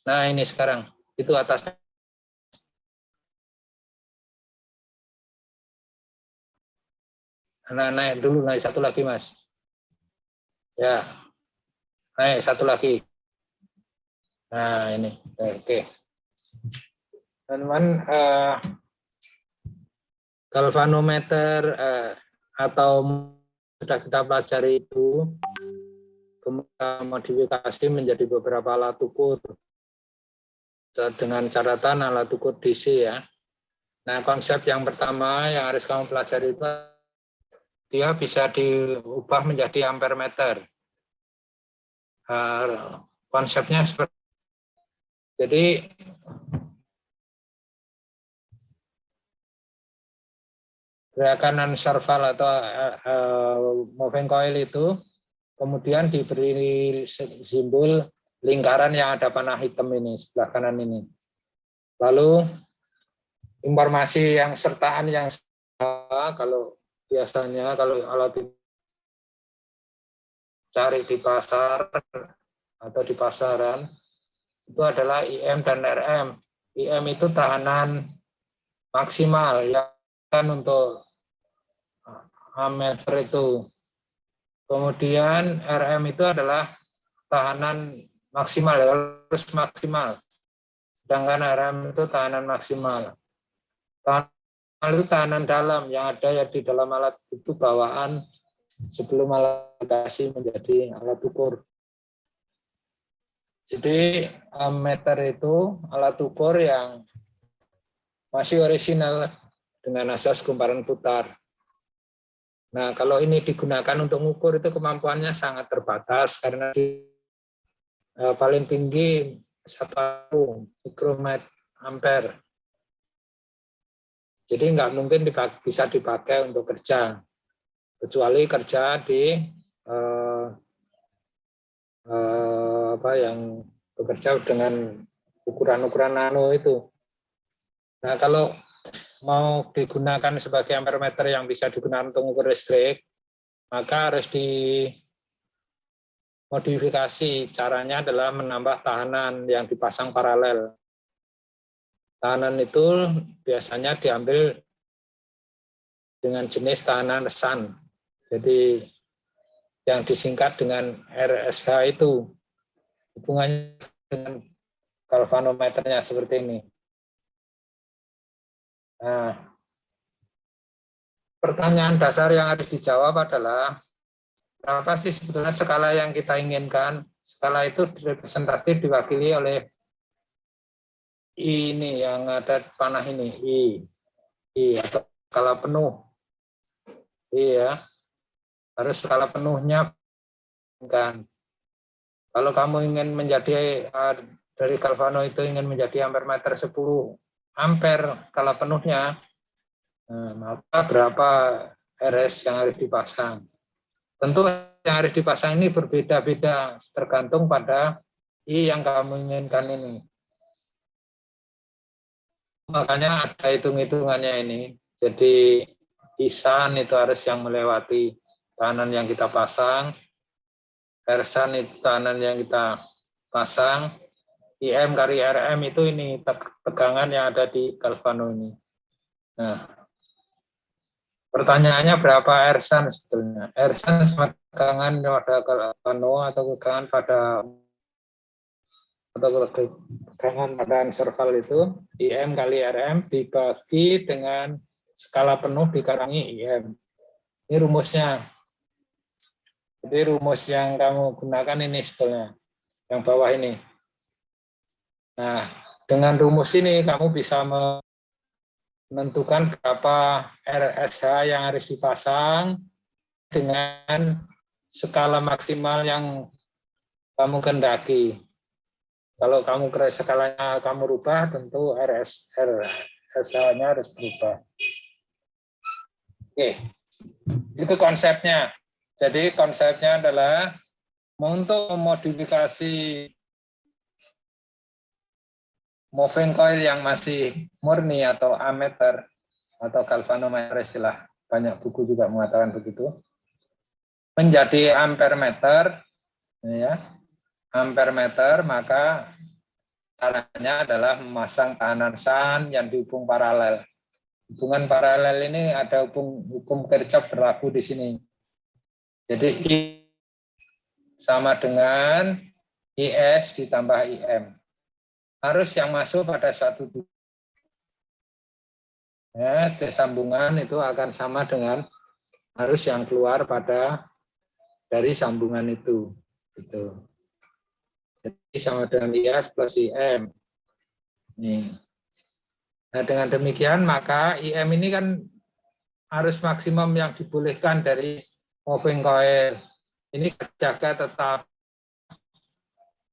Nah, ini sekarang. Itu atasnya. Nah, naik dulu, naik satu lagi, Mas. Ya, naik satu lagi. Nah, ini. Oke. Teman-teman, galvanometer atau sudah kita pelajari itu, kemudian modifikasi menjadi beberapa alat ukur dengan catatan alat ukur DC ya. Nah, konsep yang pertama yang harus kamu pelajari itu dia bisa diubah menjadi ampere meter. Konsepnya seperti jadi gerakan non-serval atau moving coil itu kemudian diberi simbol lingkaran yang ada panah hitam ini sebelah kanan ini. Lalu informasi yang sertaan yang sama, kalau biasanya kalau alat cari di pasar atau di pasaran itu adalah IM dan RM. IM itu tahanan maksimal ya kan untuk ammeter itu. Kemudian RM itu adalah tahanan maksimal, harus maksimal. Sedangkan RM itu tahanan maksimal. Tahanan itu tahanan dalam yang ada ya di dalam alat itu bawaan sebelum alat dikasih menjadi alat ukur. Jadi ammeter itu alat ukur yang masih orisinal dengan asas kumparan putar. Nah, kalau ini digunakan untuk mengukur itu kemampuannya sangat terbatas karena paling tinggi 1 mikromet ampere. Jadi nggak mungkin bisa dipakai untuk kerja, kecuali kerja di yang bekerja dengan ukuran-ukuran nano itu. Nah, kalau mau digunakan sebagai ampere meter yang bisa digunakan untuk mengukur listrik, maka harus dimodifikasi. Caranya adalah menambah tahanan yang dipasang paralel. Tahanan itu biasanya diambil dengan jenis tahanan resan. Jadi yang disingkat dengan RSH itu hubungannya dengan galvanometernya seperti ini. Nah, pertanyaan dasar yang harus dijawab adalah berapa sih sebetulnya skala yang kita inginkan? Skala itu representatif diwakili oleh I ini yang ada panah ini, I atau skala penuh. Iya, harus skala penuhnya kan. Kalau kamu ingin menjadi dari galvano itu ingin menjadi ampere meter 10 ampere skala penuhnya, maka berapa RS yang harus dipasang? Tentu yang harus dipasang ini berbeda-beda tergantung pada I yang kamu inginkan ini. Makanya ada hitung-hitungannya ini. Jadi ISAN itu harus yang melewati tahanan yang kita pasang, RSAN itu tahanan yang kita pasang, IM kali RM itu ini tegangan yang ada di galvano ini. Nah, pertanyaannya berapa RSAN sebetulnya? RSAN sama tegangan pada galvano atau tegangan pada serval itu IM kali RM dibagi dengan skala penuh dikurangi IM. Ini rumusnya. Jadi rumus yang kamu gunakan ini sebetulnya yang bawah ini. Nah, dengan rumus ini kamu bisa menentukan berapa RSH yang harus dipasang dengan skala maksimal yang kamu kendaki. Kalau kamu skalanya kamu rubah, tentu RSH-nya harus berubah. Oke, itu konsepnya. Jadi konsepnya adalah untuk memodifikasi moving coil yang masih murni atau ammeter atau galvanometer istilah banyak buku juga mengatakan begitu, menjadi ampere meter, ya, ampere meter, maka caranya adalah memasang tahanan SAN yang dihubung paralel. Hubungan paralel ini ada hukum Kirchhoff berlaku di sini. Jadi I sama dengan IS ditambah IM. Arus yang masuk pada suatu sambungan itu akan sama dengan arus yang keluar dari sambungan itu. Gitu. Jadi sama dengan IS plus IM. Nih. Nah, dengan demikian maka IM ini kan arus maksimum yang dibolehkan dari moving coil. Ini jaga tetap.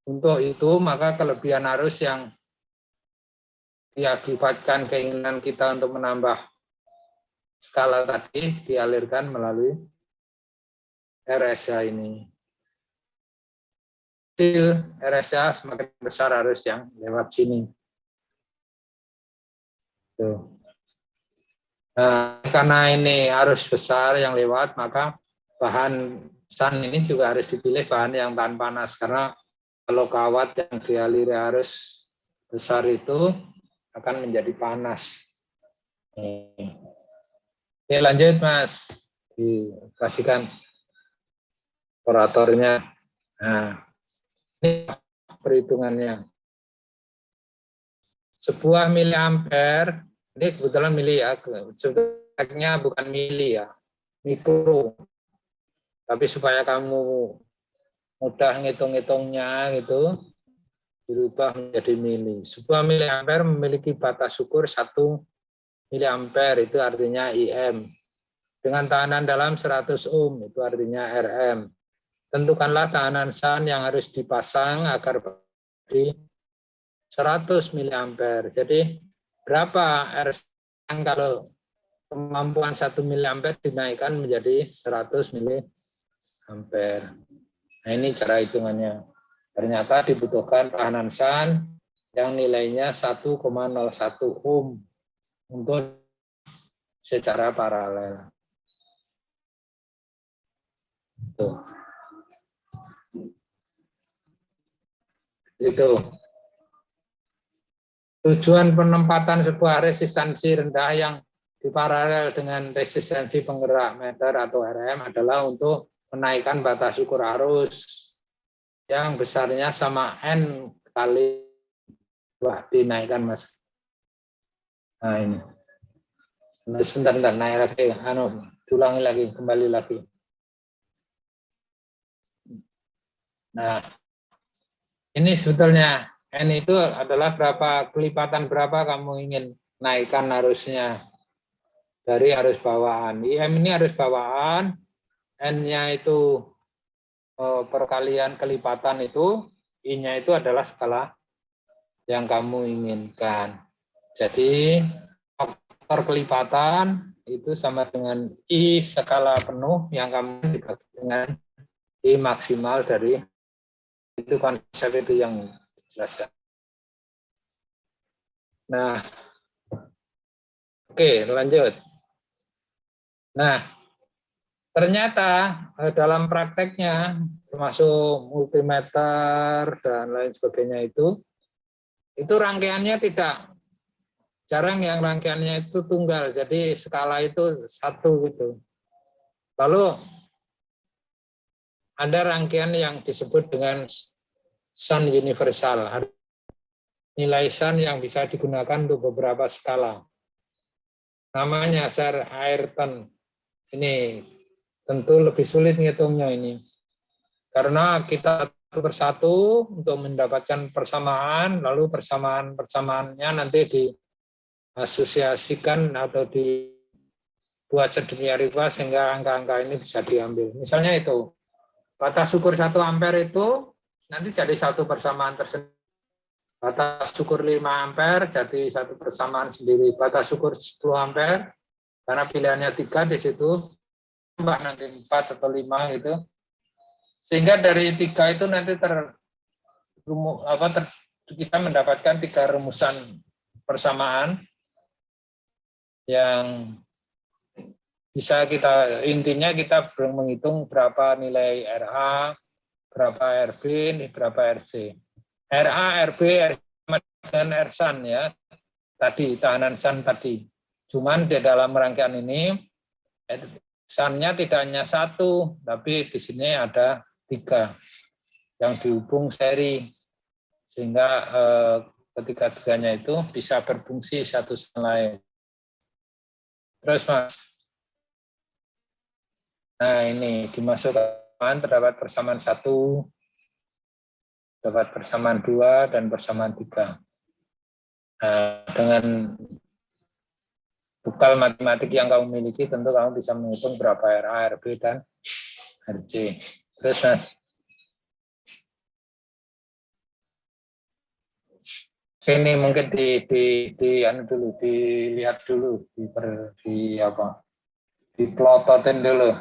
Untuk itu maka kelebihan arus yang diakibatkan keinginan kita untuk menambah skala tadi dialirkan melalui RSA ini. RSA semakin besar arus yang lewat sini. Tuh. Nah, karena ini arus besar yang lewat, maka bahan SAN ini juga harus dipilih bahan yang tahan panas, karena kalau kawat yang dialiri arus besar itu akan menjadi panas. Oke, lanjut Mas, dikasihkan operatornya. Nah, ini perhitungannya. Sebuah miliampere, ini kebetulan mili ya, sebetulnya bukan mili ya, mikro. Tapi supaya kamu mudah ngitung-ngitungnya gitu, dirubah menjadi mili. Sebuah miliampere memiliki batas ukur 1 miliampere, itu artinya IM. Dengan tahanan dalam 100 ohm, itu artinya RM. Tentukanlah tahanan SAN yang harus dipasang agar di 100 miliampere. Jadi berapa R SAN kalau kemampuan 1 miliampere dinaikkan menjadi 100 miliampere. Nah, ini cara hitungannya. Ternyata dibutuhkan tahanan SAN yang nilainya 1,01 ohm untuk secara paralel. Tuh. Itu. Tujuan penempatan sebuah resistansi rendah yang diparalel dengan resistansi penggerak meter atau RM adalah untuk menaikkan batas ukur arus yang besarnya sama N kali dinaikkan, Mas. Nah, ini. Sebentar, naik lagi. Ulangi lagi, kembali lagi. Nah, ini sebetulnya N itu adalah kelipatan berapa kamu ingin naikkan arusnya dari arus bawaan. IM ini arus bawaan, N-nya itu perkalian kelipatan itu, I-nya itu adalah skala yang kamu inginkan. Jadi faktor kelipatan itu sama dengan I skala penuh yang kamu dibagi dengan I maksimal dari itu, konsep itu yang dijelaskan. Nah, oke, lanjut. Nah, ternyata dalam prakteknya, termasuk multimeter dan lain sebagainya itu rangkaiannya jarang yang rangkaiannya itu tunggal, jadi skala itu satu gitu. Lalu ada rangkaian yang disebut dengan SAN universal, nilai SAN yang bisa digunakan untuk beberapa skala. Namanya Sir Ayrton. Ini tentu lebih sulit ngitungnya ini. Karena kita satu persatu untuk mendapatkan persamaan, lalu persamaan-persamaannya nanti diasosiasikan atau dibuat sedemikian rupa sehingga angka-angka ini bisa diambil. Misalnya itu, batas ukur 1 ampere itu nanti jadi satu persamaan tersendiri. Batas ukur 5 ampere jadi satu persamaan sendiri. Batas ukur 10 ampere, karena pilihannya 3 di situ, tambah nanti 4 atau 5 gitu. Sehingga dari 3 itu nanti kita mendapatkan 3 rumusan persamaan yang bisa intinya kita menghitung berapa nilai RA, berapa RB, berapa RC. RA, RB, RC sama dengan ersan ya. Tadi tahanan san tadi. Cuman di dalam rangkaian ini sannya tidak hanya satu, tapi di sini ada 3 yang dihubung seri, sehingga ketiga-tiganya itu bisa berfungsi satu sama lain. Terus Mas, nah ini dimasukkan terdapat persamaan 1, terdapat persamaan 2, dan persamaan 3. Nah, dengan bekal matematik yang kamu miliki, tentu kamu bisa menghitung berapa RA, RB, dan RC. Terus Mas, ini mungkin anu dulu, dilihat dulu, diplototin dulu.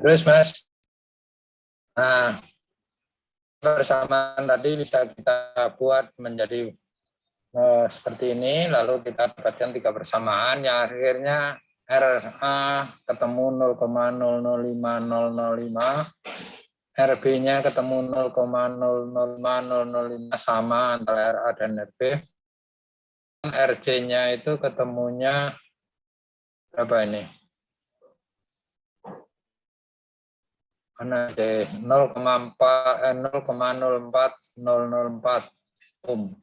Terus Mas, nah persamaan tadi bisa kita buat menjadi seperti ini, lalu kita dapatkan 3 persamaan yang akhirnya RA ketemu 0,005005, RB-nya ketemu 0,005005 sama antara RA dan RB. RC-nya itu ketemunya berapa ini? Mana deh 0,04004 ohm.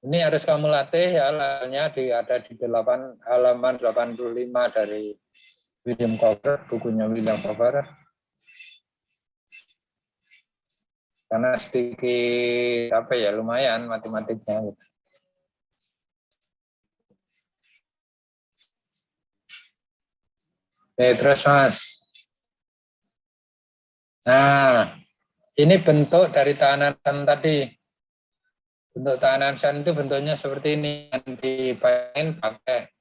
Ini harus kamu latih ya, halamannya ada di halaman 85 dari William Cooper, bukunya William Cooper. Karena sedikit apa ya, lumayan matematiknya gitu. Oke, terus Mas. Nah, ini bentuk dari tahanan san tadi. Bentuk tahanan san itu bentuknya seperti ini. Dibayangin pakai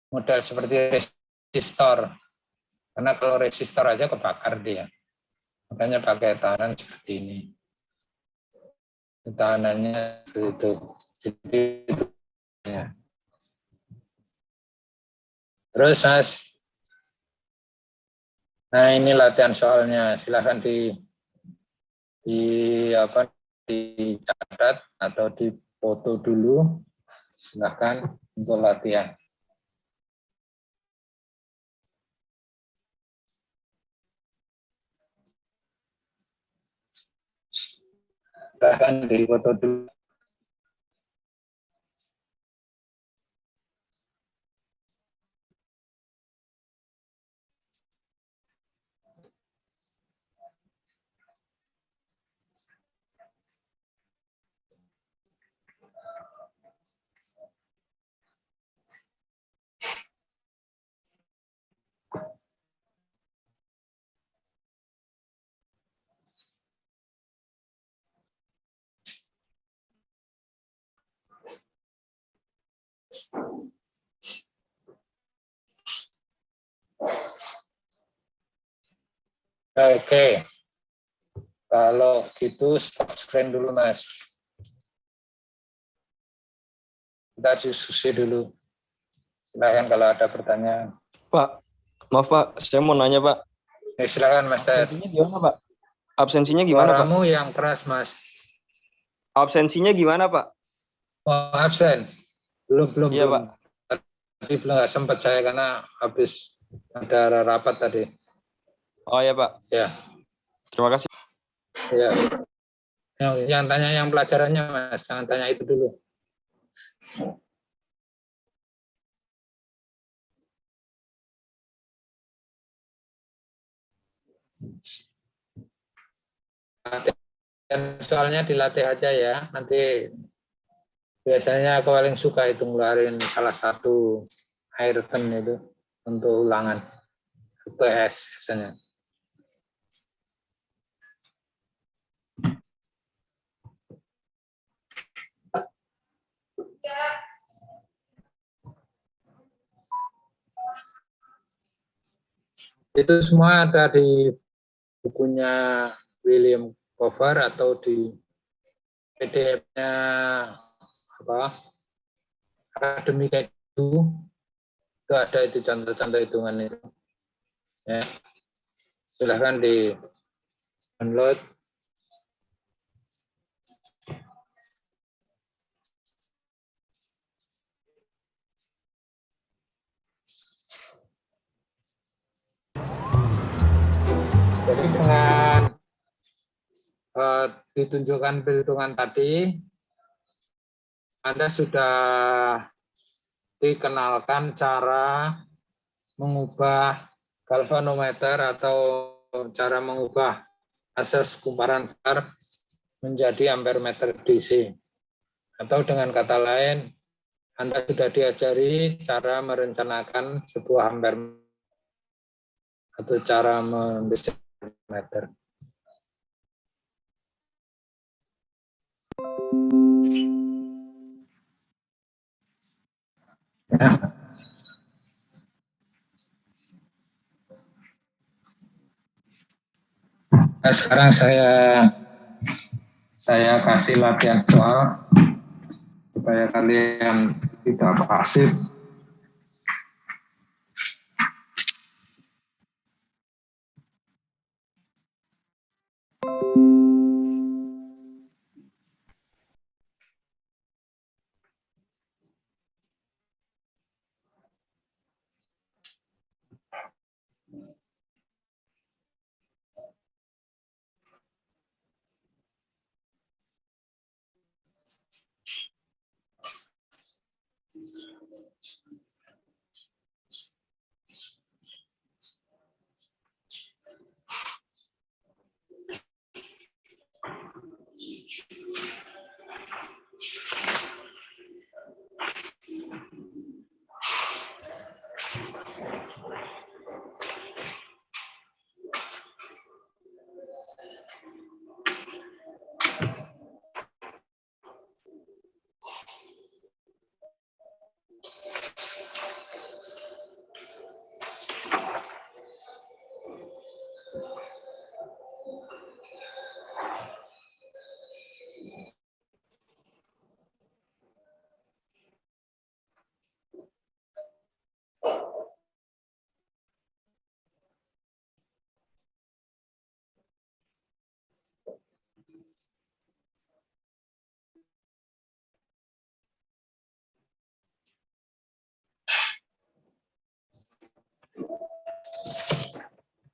model seperti resistor. Karena kalau resistor aja kebakar dia. Makanya pakai tahanan seperti ini. Tahanannya itu. Jadi itu ya. Terus Mas. Nah, ini latihan soalnya. Silahkan dicatat atau difoto dulu. Silahkan untuk latihan. Silahkan difoto dulu. Oke, kalau gitu stop screen dulu Mas. Kita diskusi dulu. Silakan kalau ada pertanyaan. Pak, maaf Pak, saya mau nanya Pak. Silakan Mas Ted. Absensinya gimana Pak? Absensinya gimana Pak? Suaramu yang keras Mas. Absensinya gimana Pak? Oh, absen. Belum. Iya Pak. Tadi belum nggak sempat saya karena habis ada rapat tadi. Oh ya Pak. Ya. Terima kasih. Ya. Yang tanya yang pelajarannya Mas, jangan tanya itu dulu. Dan soalnya dilatih aja ya. Nanti biasanya aku paling suka itu ngeluarin salah satu airten itu untuk ulangan. UTS biasanya. Itu semua ada di bukunya William Cover atau di PDF-nya apa akademik itu ada itu contoh-contoh hitungan itu. Ya. Silahkan di download. Jadi dengan ditunjukkan perhitungan tadi, Anda sudah dikenalkan cara mengubah galvanometer atau cara mengubah asas kumparan bar menjadi ampermeter DC. Atau dengan kata lain, Anda sudah diajari cara merencanakan sebuah ampermeter atau cara mendesain ampermeter. Ya. Nah, sekarang saya kasih latihan soal supaya kalian tidak pasif.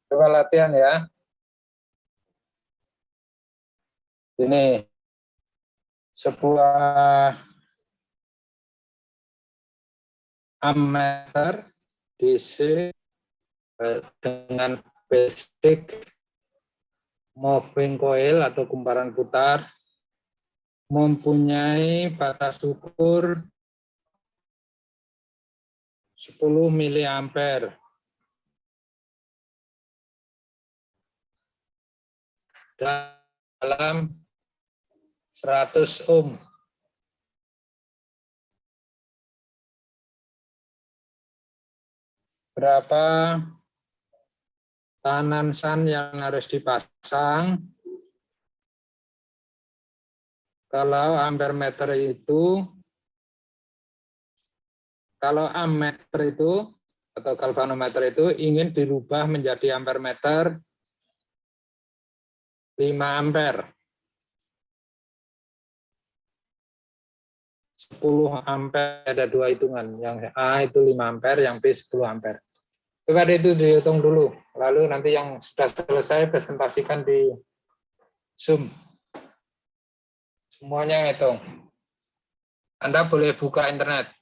Coba latihan ya. Ini sebuah ammeter DC dengan basic moving coil atau kumparan putar mempunyai batas ukur 10 miliampere dalam 100 ohm. Berapa tahanan SAN yang harus dipasang kalau ampermeter itu, kalau ammeter itu atau galvanometer itu ingin dirubah menjadi ampermeter 5 ampere. 10 ampere ada dua hitungan, yang A itu 5 ampere, yang B 10 ampere. Coba itu dihitung dulu, lalu nanti yang sudah selesai presentasikan di Zoom. Semuanya hitung. Anda boleh buka internet.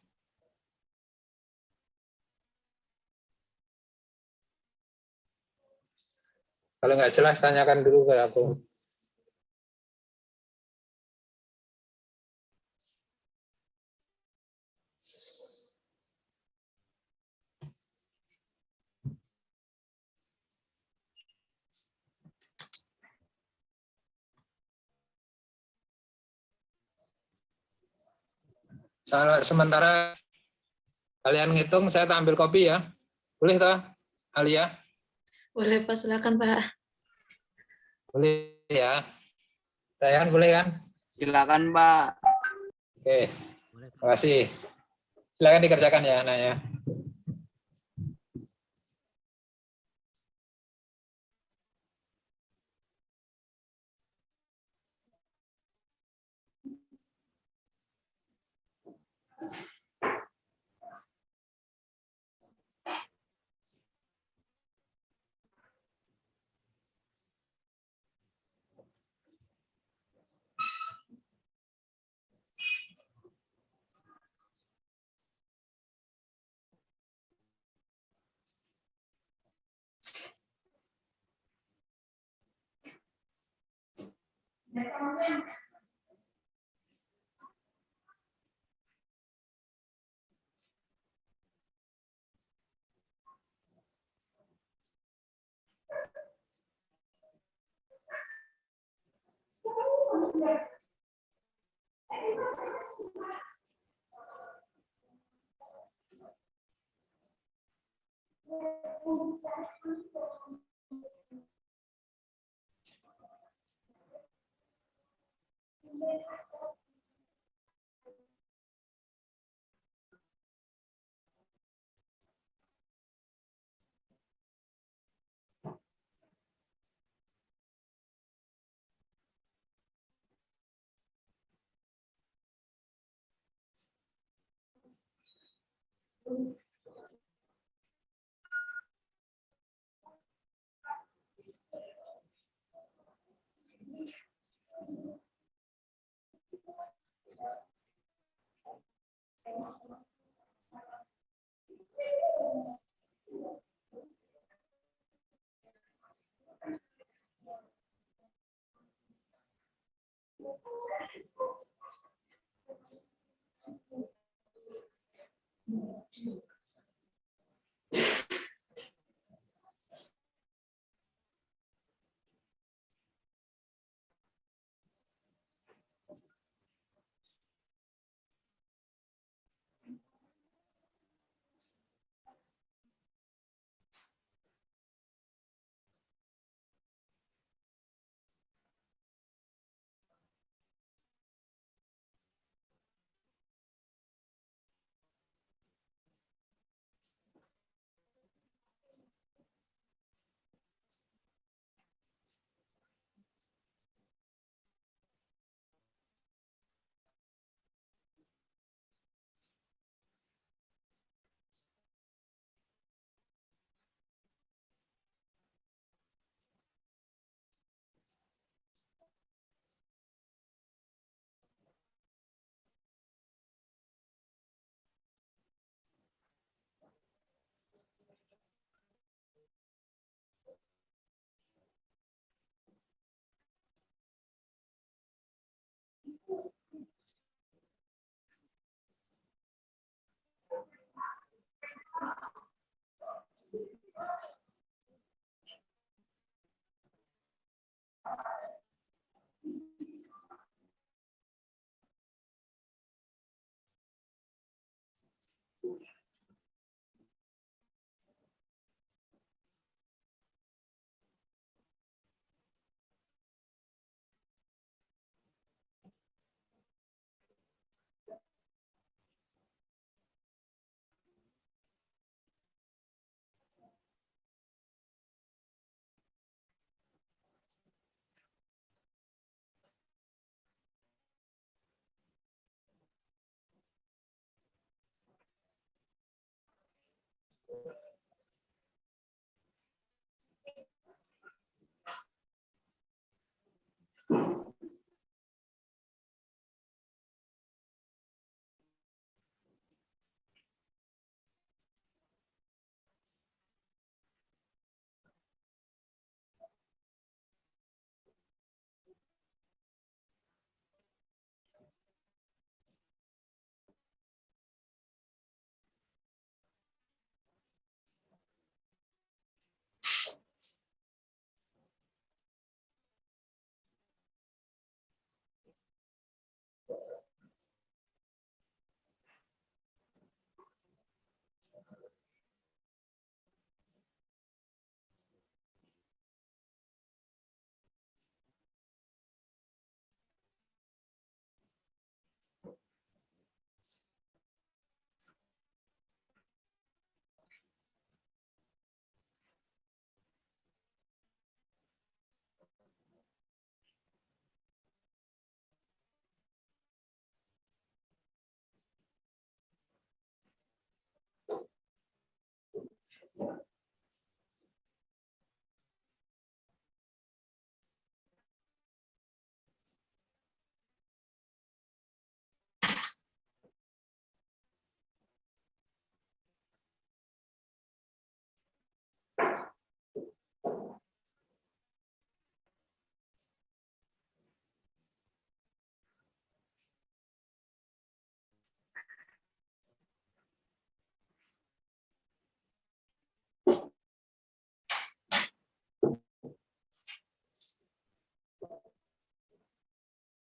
Kalau nggak jelas, tanyakan dulu ke aku. Sementara kalian ngitung, saya ambil kopi ya. Boleh toh, Alia? Boleh Pak, silakan Pak. Boleh ya. Rayhan boleh kan? Silakan Pak. Oke, terima kasih. Silakan dikerjakan ya, Naya.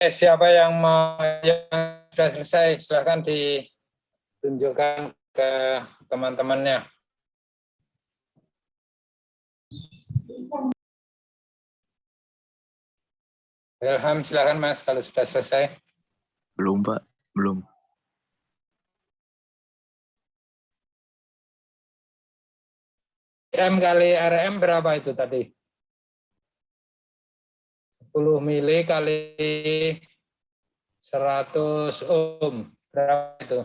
Siapa yang sudah selesai, silahkan ditunjukkan ke teman-temannya. Ilham, silahkan Mas, kalau sudah selesai. Belum, Pak. Belum. M kali RM berapa itu tadi? 10 mili kali 100 ohm. Berapa itu?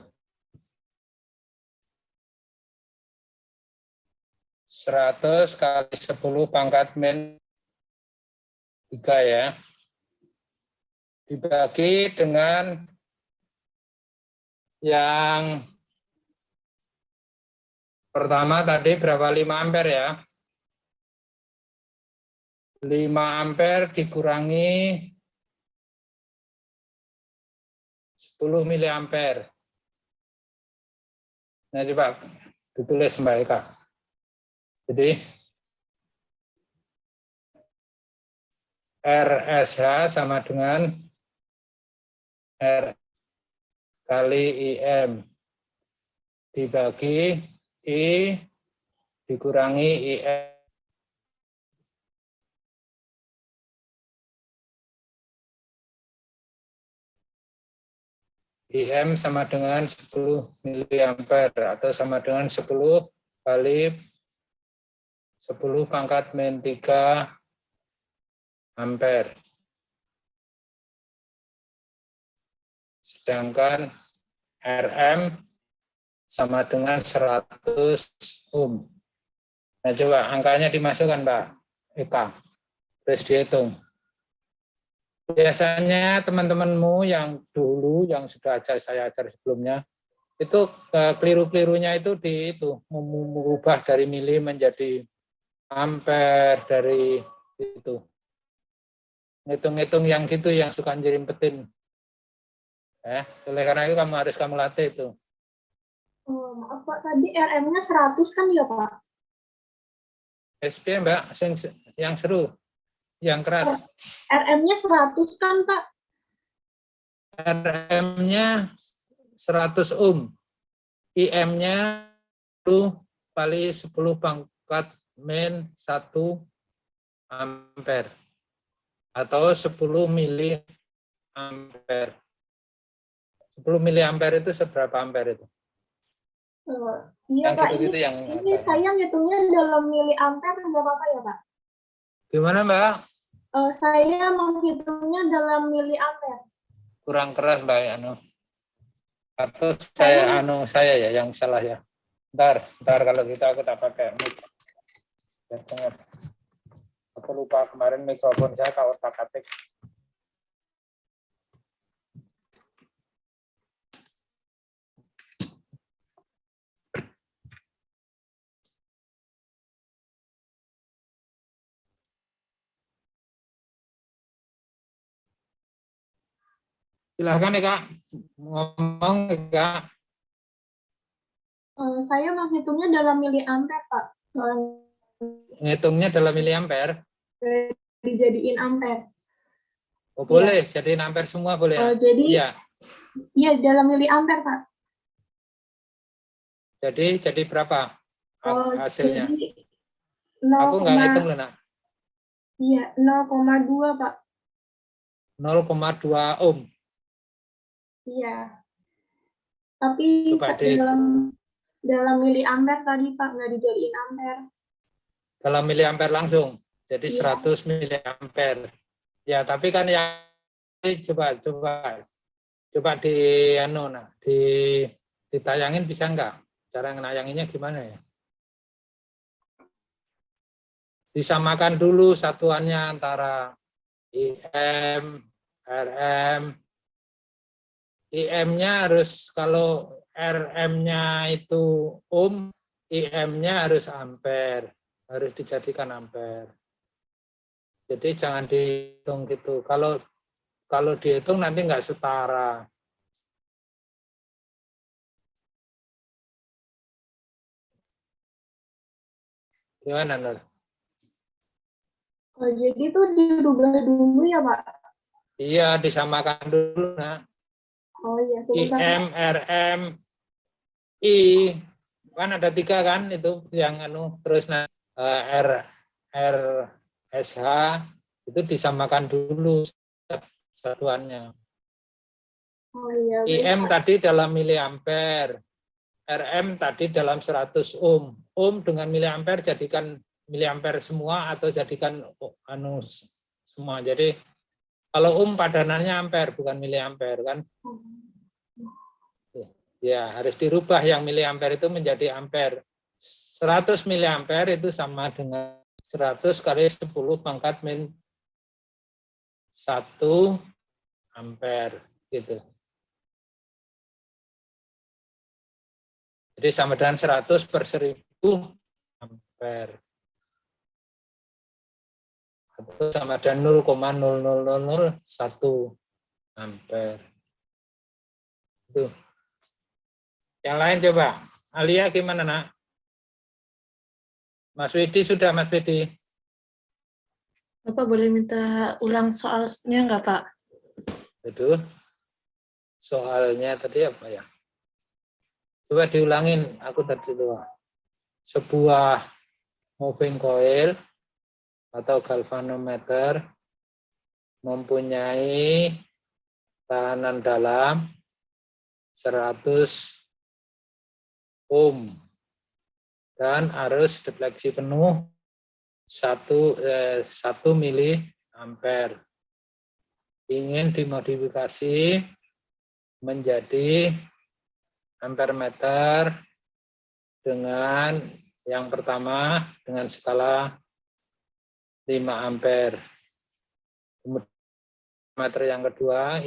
100 kali 10 pangkat min 3 ya. Dibagi dengan yang pertama tadi berapa? 5 ampere ya. 5 ampere dikurangi 10 miliampere. Nah, coba ditulis Mbak Eka. Jadi RSH sama dengan R kali IM dibagi I dikurangi IM. IM sama dengan 10 miliampere atau sama dengan 10 kali 10 pangkat min 3 ampere. Sedangkan RM sama dengan 100 ohm. Nah, coba angkanya dimasukkan, Mbak Eka. Terus dihitung. Biasanya teman-temanmu yang dulu, yang sudah saya ajar sebelumnya, itu keliru-kelirunya itu mengubah dari mili menjadi ampere, dari itu. Ngitung-ngitung yang gitu yang suka nyerimpetin. Oleh karena itu kamu latih itu. Maaf Pak, tadi RM-nya 100 kan ya Pak? SP Mbak, yang seru, yang keras. RM-nya 100 kan Pak? RM-nya 100 ohm. IM-nya 10 kali 10 pangkat min 1 ampere. Atau 10 mili ampere. 10 mili ampere itu seberapa ampere itu? Iya yang Pak, gitu-gitu yang ini saya ngitungnya dalam mili ampere, nggak apa-apa ya Pak? Gimana Mbak? Saya menghitungnya dalam mili ampere. Kurang keras Mbak Anu. Atau saya ya yang salah ya. Ntar kalau gitu aku tak pakai mic. Aku lupa kemarin mikrofon saya kalau tak atik. Silahkan ya Kak, ngomong ya Kak. Saya menghitungnya dalam mili ampere Pak. Ngitungnya dalam miliampere. Dijadiin ampere. Oh boleh, jadiin ampere semua boleh ya? Jadi, iya. Iya dalam mili ampere Pak. Jadi berapa hasilnya? Jadi Aku nggak ngitung loh nak. Iya, 0,2 Pak. 0,2 ohm. Iya. Tapi dalam mili ampere tadi Pak, nggak dijadiin ampere. Dalam miliampere langsung. Jadi 100 miliampere. Ya, tapi kan yang coba ditayangin bisa nggak? Cara ngenayanginnya gimana ya? disamakan dulu satuannya antara IM, RM. IM-nya harus, kalau RM-nya itu ohm, IM-nya harus ampere, harus dijadikan ampere. Jadi jangan dihitung gitu. Kalau dihitung nanti nggak setara. Gimana, Nur? Oh, jadi itu dirubah dulu ya, Pak? Iya, disamakan dulu. Nah. Oh iya, sebentar, IM, Pak. RM, I, kan ada 3 kan itu yang terus R, R, SH itu disamakan dulu satuannya. Oh iya, baik, IM Pak. tadi dalam miliampere, RM tadi dalam 100 ohm. Ohm dengan miliampere jadikan miliampere semua atau jadikan semua. Jadi kalau ohm padanannya ampere bukan miliampere kan. Ya, harus dirubah yang miliampere itu menjadi ampere. 100 miliampere itu sama dengan 100 kali 10 pangkat min 1 ampere gitu. Jadi sama dengan 100 per 1000 ampere. Atau sama dengan 0,00001 ampere. Itu. Yang lain coba. Alia gimana, Nak? Mas Widi sudah, Mas Widi? Bapak boleh minta ulang soalnya nggak, Pak? Itu. Soalnya tadi apa ya? Coba diulangin, aku tadi doang. Sebuah moving coil atau galvanometer mempunyai tahanan dalam 100 ohm dan arus defleksi penuh 1 miliampere. Ingin dimodifikasi menjadi ampermeter dengan yang pertama dengan skala 5 ampere. Kemudian meter yang kedua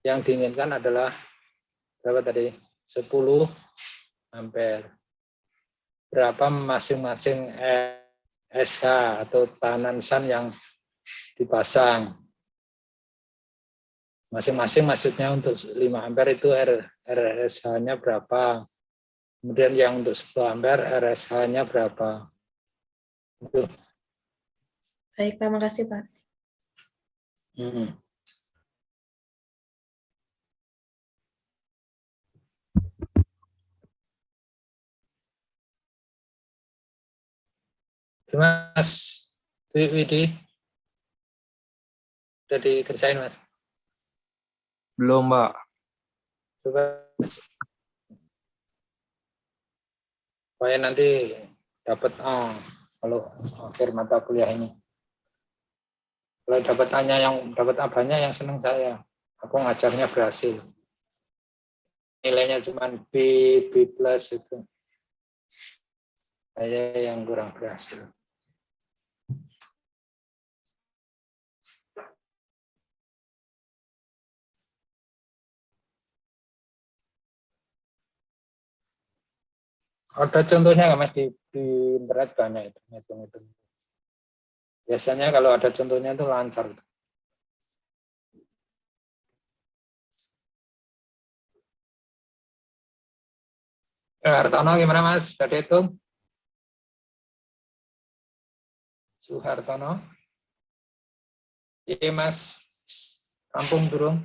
yang diinginkan adalah berapa tadi? 10 ampere. Berapa masing-masing SH atau tahanan SAN yang dipasang. Masing-masing maksudnya untuk 5 ampere itu RSH-nya berapa. Kemudian yang untuk 10 ampere RSH-nya berapa. Itu. Baik, Pak. Makasih, Pak. Mas Widi, udah dikerjain, Mas? Belum, Pak. Coba supaya nanti dapat A kalau akhir mata kuliah ini. Kalau dapat A-nya yang dapat A-nya yang senang saya. Aku ngajarnya berhasil. Nilainya cuma B plus itu. Saya yang kurang berhasil. Ada contohnya nggak, Mas, di internet banyak itu hitung-hitung. Biasanya kalau ada contohnya itu lancar. Hartono gimana, Mas? Sudah dihitung? Suhartono? Iya, Mas. Kampung durung?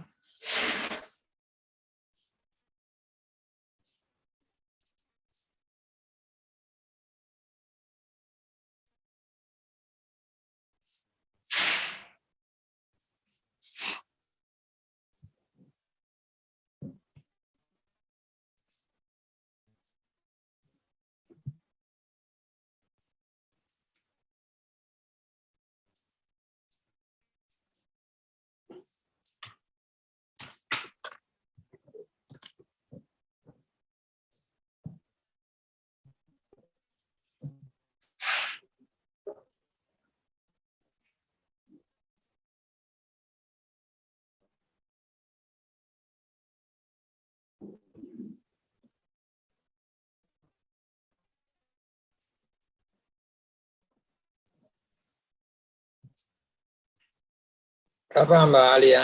Apa Mbak Alia?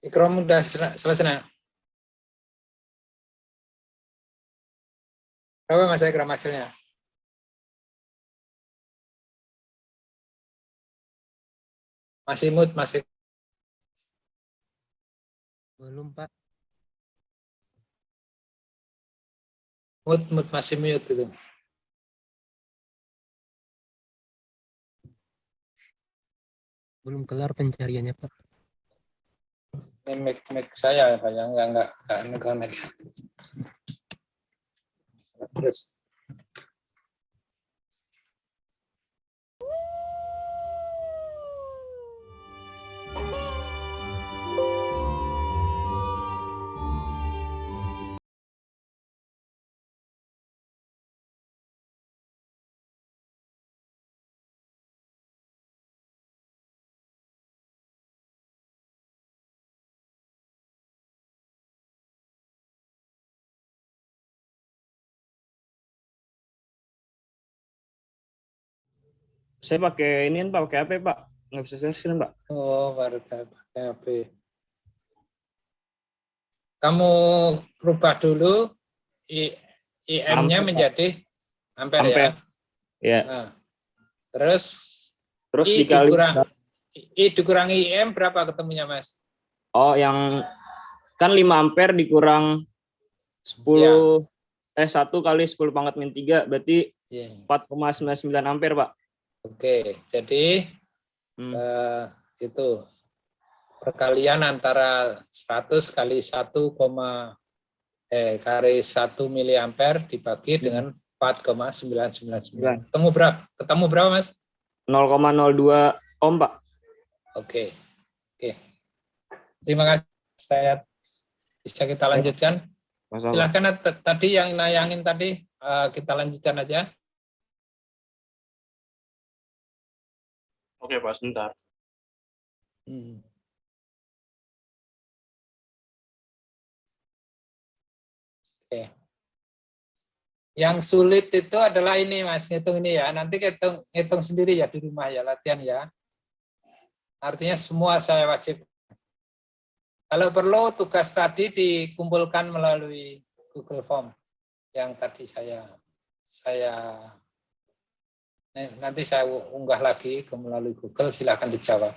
Ikrom udah selesai nak? Berapa Mas Ikrom hasilnya? Masih mood, masih Belum, Pak. mood masih mute itu. Belum kelar pencariannya, Pak. Ini mic saya Pak, yang enggak connect. Terus. Saya pakai ini Pak, pakai HP Pak. Nggak bisa share screen Pak. Oh, baru pakai HP. Kamu rubah dulu IM-nya Ampere, menjadi ampere, ya. Ampere. Ya. Nah, terus Dikali. dikurangi IM berapa ketemunya, Mas? Oh, yang kan 5 ampere dikurang 10 1 kali 10 pangkat min 3 berarti 4,99 ampere, Pak. Oke, jadi itu perkalian antara 100 kali 1, kali 1 miliampere dibagi dengan 4,999. Ketemu berapa, Mas? 0,02 ohm, Pak. Oke. Terima kasih. Saya bisa kita lanjutkan. Silakan tadi yang nayangin tadi, kita lanjutkan aja. Oke, Pak, sebentar. Oke. Yang sulit itu adalah ini, Mas, ngitung ini ya. Nanti ngitung sendiri ya di rumah ya, latihan ya. Artinya semua saya wajib. Kalau perlu tugas tadi dikumpulkan melalui Google Form yang tadi nanti saya unggah lagi melalui Google, silakan dijawab.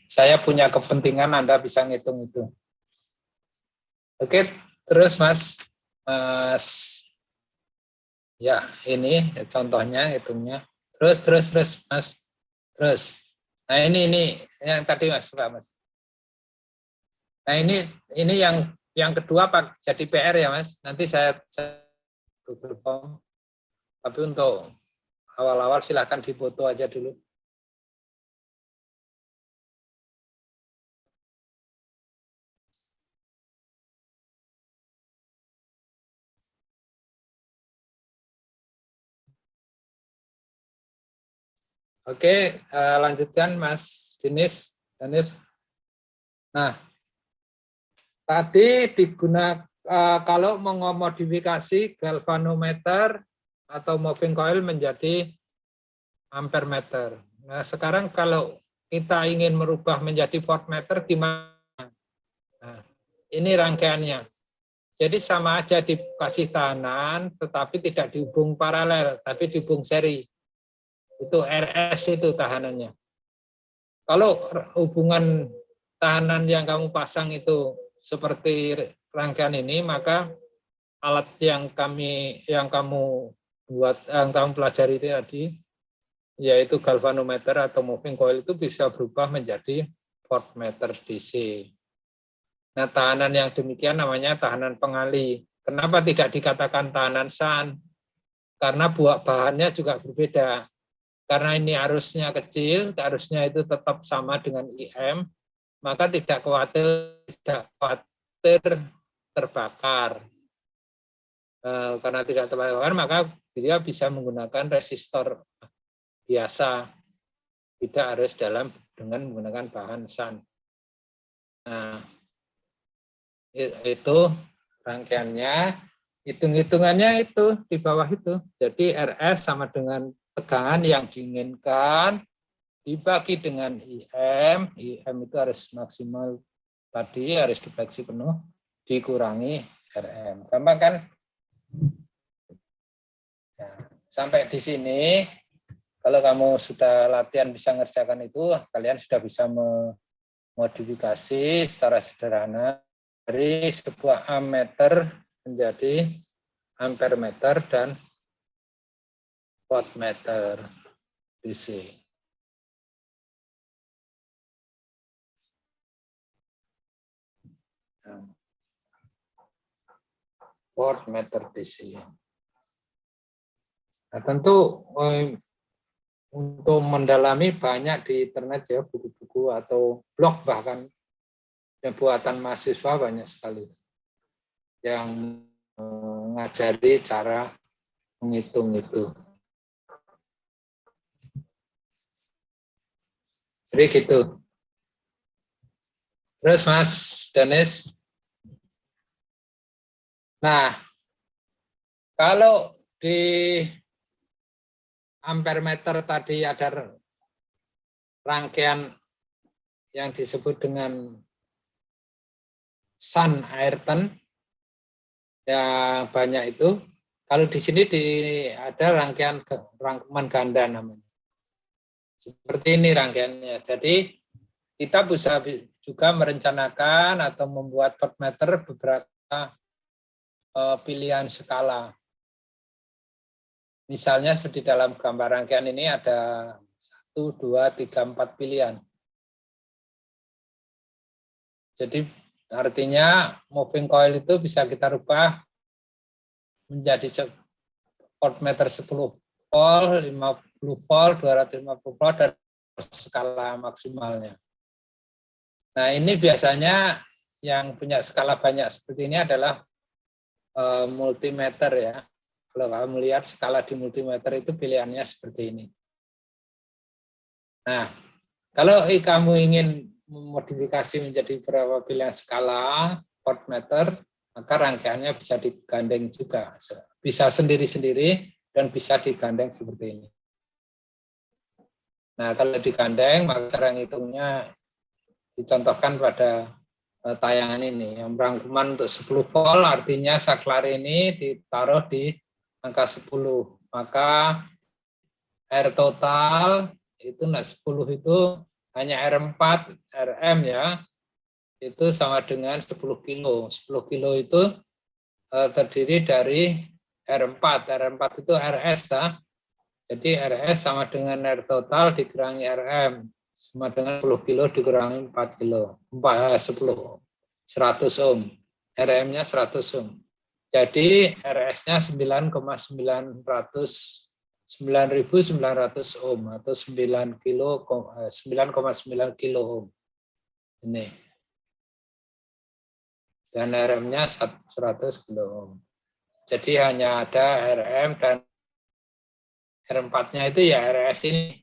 Saya punya kepentingan Anda bisa ngitung itu. Oke, terus Mas, ya ini contohnya hitungnya. Terus Mas, terus. Nah ini yang tadi Mas, Pak Mas. Nah ini yang kedua Pak, jadi PR ya Mas. Nanti saya Google Form. Tapi untuk awal-awal silahkan difoto aja dulu. Oke, lanjutkan Mas Dinis. Nah, tadi digunakan kalau mengemodifikasi galvanometer atau moving coil menjadi ampermeter. Nah, sekarang kalau kita ingin merubah menjadi voltmeter gimana? Nah, ini rangkaiannya. Jadi sama aja dikasih tahanan, tetapi tidak dihubung paralel, tapi dihubung seri. Itu RS itu tahanannya. Kalau hubungan tahanan yang kamu pasang itu seperti rangkaian ini, maka alat yang kamu buat, yang kamu pelajari itu tadi, yaitu galvanometer atau moving coil itu bisa berubah menjadi voltmeter DC. Nah, tahanan yang demikian namanya tahanan pengali. Kenapa tidak dikatakan tahanan shunt? Karena bahannya juga berbeda. Karena ini arusnya kecil, arusnya itu tetap sama dengan IM, maka tidak khawatir terbakar. Karena tidak terbakar, maka dia bisa menggunakan resistor biasa, tidak harus dengan menggunakan bahan shunt. Nah, itu rangkaiannya, hitung-hitungannya itu di bawah itu. Jadi RS sama dengan tegangan yang diinginkan dibagi dengan IM itu harus maksimal tadi, harus difleksi penuh, dikurangi RM. Gampang kan? Ya, sampai di sini, kalau kamu sudah latihan bisa ngerjakan itu, kalian sudah bisa memodifikasi secara sederhana dari sebuah ammeter menjadi ampermeter dan voltmeter DC. Voltmeter DC. Nah, tentu untuk mendalami banyak di internet ya, buku-buku atau blog bahkan yang buatan mahasiswa banyak sekali yang mengajari cara menghitung itu. Jadi gitu. Terus Mas Danis. Nah, kalau di ampermeter tadi ada rangkaian yang disebut dengan Sun Ayrton yang banyak itu. Kalau di sini ada rangkuman ganda namanya. Seperti ini rangkaiannya. Jadi kita bisa juga merencanakan atau membuat voltmeter beberapa pilihan skala. Misalnya di dalam gambar rangkaian ini ada 1, 2, 3, 4 pilihan. Jadi artinya moving coil itu bisa kita rubah menjadi voltmeter 10 volt, 50 volt, 250 volt, dan skala maksimalnya. Nah, ini biasanya yang punya skala banyak seperti ini adalah multimeter ya. Kalau kamu lihat skala di multimeter itu pilihannya seperti ini. Nah, kalau kamu ingin memodifikasi menjadi beberapa pilihan skala voltmeter, maka rangkaiannya bisa digandeng juga. Bisa sendiri-sendiri dan bisa digandeng seperti ini. Nah, kalau digandeng, maka cara ngitungnya dicontohkan pada tayangan ini. Yang rangkuman untuk 10 volt, artinya saklar ini ditaruh di angka 10. Maka R total itu 10 itu hanya R4, RM ya, itu sama dengan 10 kilo. 10 kilo itu terdiri dari R4. R4 itu RS. Jadi RS sama dengan R total dikurangi RM. Sama dengan 10 kilo dikurangi 4 kilo. 10. 100 ohm. RM-nya 100 ohm. Jadi RS-nya 9,900 ohm atau 9,9 kilo ohm. Ini. Dan RM-nya 100 kilo ohm. Jadi hanya ada RM dan R4-nya itu ya RS ini.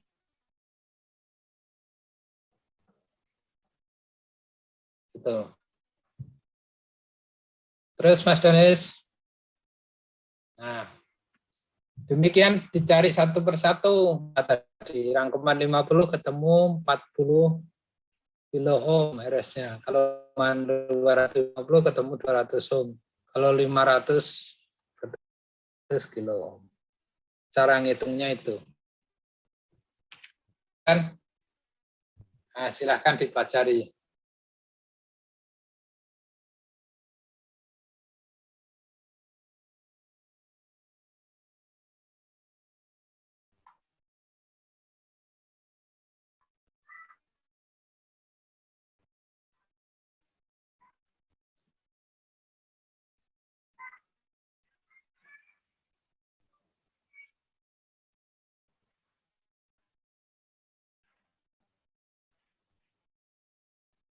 Gitu. Terus Mas Danis. Nah, demikian dicari satu persatu. Tadi rangkuman 50 ketemu 40 kilo ohm RS-nya. Kalau 250 ketemu 200 ohm. Kalau 500 kilo ohm. Cara ngitungnya itu. Kan? Nah, silahkan dipelajari.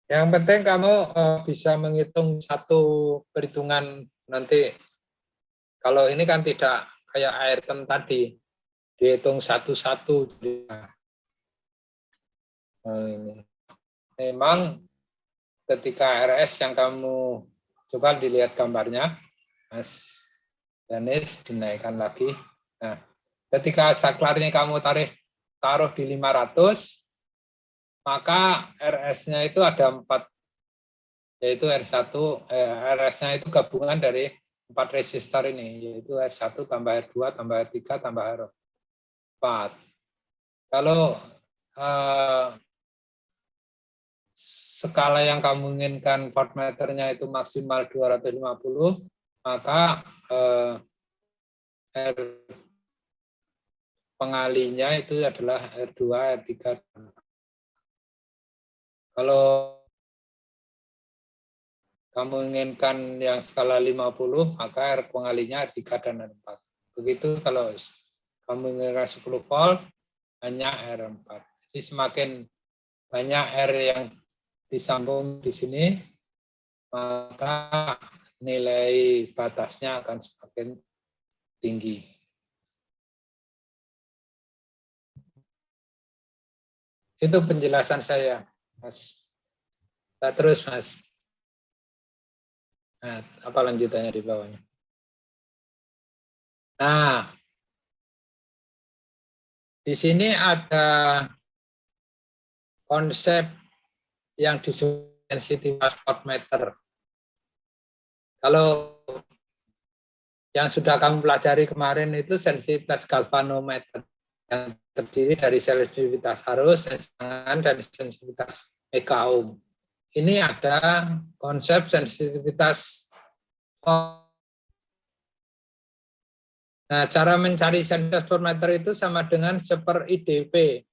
Yang penting kamu bisa menghitung satu perhitungan nanti. Kalau ini kan tidak kayak Ayrton tadi, dihitung satu-satu. Ini. Memang ketika RS yang kamu coba dilihat gambarnya, Mas Danis dinaikkan lagi. Nah, ketika saklar ini kamu taruh di 500, maka RS-nya itu ada 4, yaitu R1, RS-nya itu gabungan dari 4 resistor ini, yaitu R1 tambah R2 tambah R3 tambah R4. Kalau skala yang kamu inginkan voltmeternya itu maksimal 250, maka R pengalinya itu adalah R2, R3. Kalau kamu inginkan yang skala 50, maka R pengalinya R3 dan R4. Begitu kalau kamu inginkan 10 volt, hanya R4. Jadi semakin banyak R yang disambung di sini, maka nilai batasnya akan semakin tinggi. Itu penjelasan saya, Mas. Nah, terus, Mas. Nah, apa lanjutannya di bawahnya? Nah, di sini ada konsep yang disebut sensitivitas voltmeter. Kalau yang sudah kamu pelajari kemarin itu sensitivitas galvanometer yang terdiri dari sensitivitas arus, sensitivitas dan sensitivitas mega-ohm. Ini ada konsep sensitivitas. Nah, cara mencari sensitivitas voltmeter itu sama dengan 1/IdP.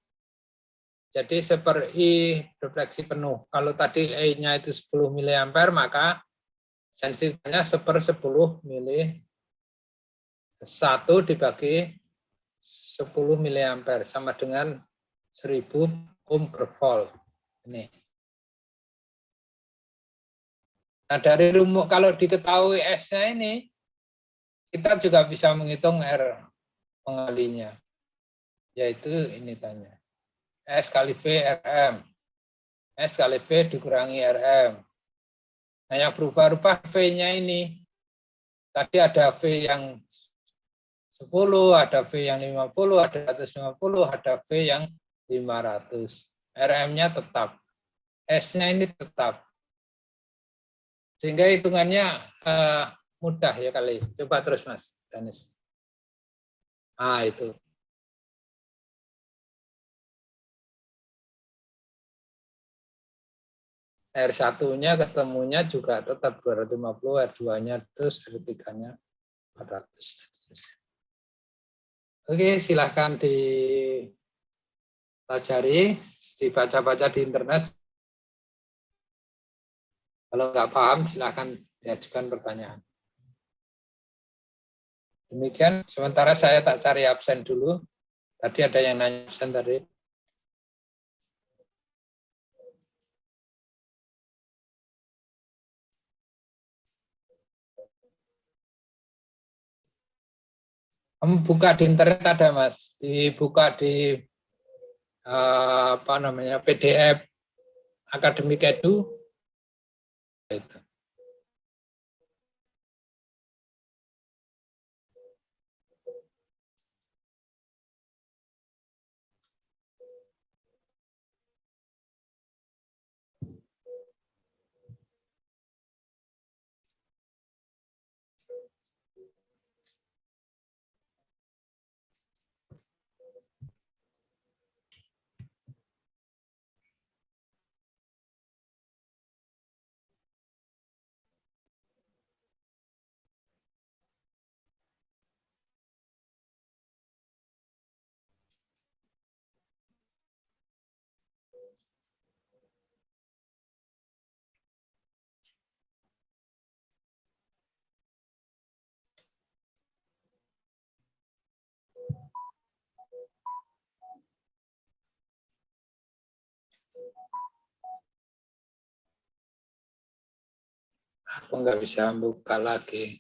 Jadi 1/I refleksi penuh. Kalau tadi E-nya itu 10 mA, maka sensitivitasnya 1/10 mili. 1 dibagi 10 mA sama dengan 1000 ohm per volt. Ini. Nah, dari rumus kalau diketahui S-nya ini, kita juga bisa menghitung R pengalinya. Yaitu ini tanya. S kali V RM. S kali V dikurangi RM. Nah, yang berubah-ubah V-nya ini. Tadi ada V yang 10, ada V yang 50, ada 150, ada V yang 500. RM-nya tetap. S-nya ini tetap. Sehingga hitungannya mudah ya kali. Coba terus, Mas Danis. Ah, itu. R1-nya ketemunya juga tetap 250, R2-nya terus, R3-nya 400. Oke, silahkan dipelajari, dibaca-baca di internet. Kalau nggak paham, silahkan diajukan pertanyaan. Demikian, sementara saya tak cari absen dulu. Tadi ada yang nanya absen tadi. Kamu buka di internet ada, Mas. Dibuka di apa namanya PDF Akademik Edu. Itu. Aku nggak bisa buka lagi.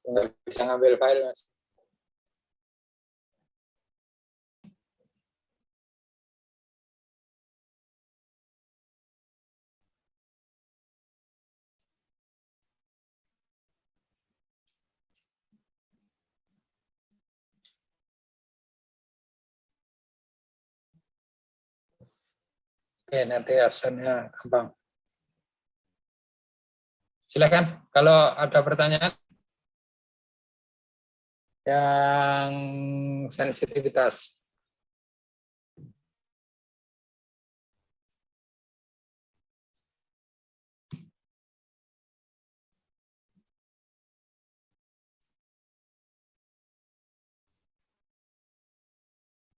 Nggak bisa ngambil file, Mas. Oke, nanti hasilnya gampang. Silakan kalau ada pertanyaan yang sensitivitas.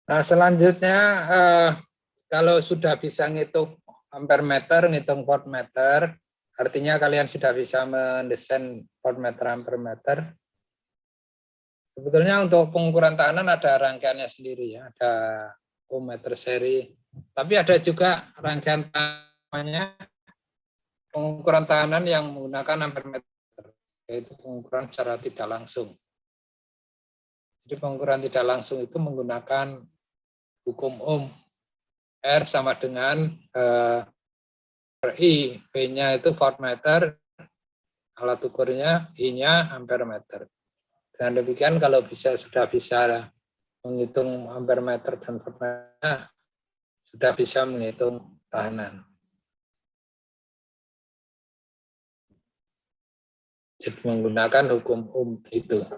Nah, selanjutnya kalau sudah bisa ngitung ampere meter, ngitung voltmeter, artinya kalian sudah bisa mendesain voltmeter, ampere meter. Sebetulnya untuk pengukuran tahanan ada rangkaiannya sendiri ya, ada ohmmeter seri. Tapi ada juga rangkaian namanya pengukuran tahanan yang menggunakan ampere meter, yaitu pengukuran secara tidak langsung. Jadi pengukuran tidak langsung itu menggunakan hukum Ohm. R sama dengan I, V-nya itu voltmeter, alat ukurnya, I-nya ampere meter. Dengan demikian kalau sudah bisa menghitung ampere meter dan voltmeter, sudah bisa menghitung tahanan. Jadi menggunakan hukum Ohm itu.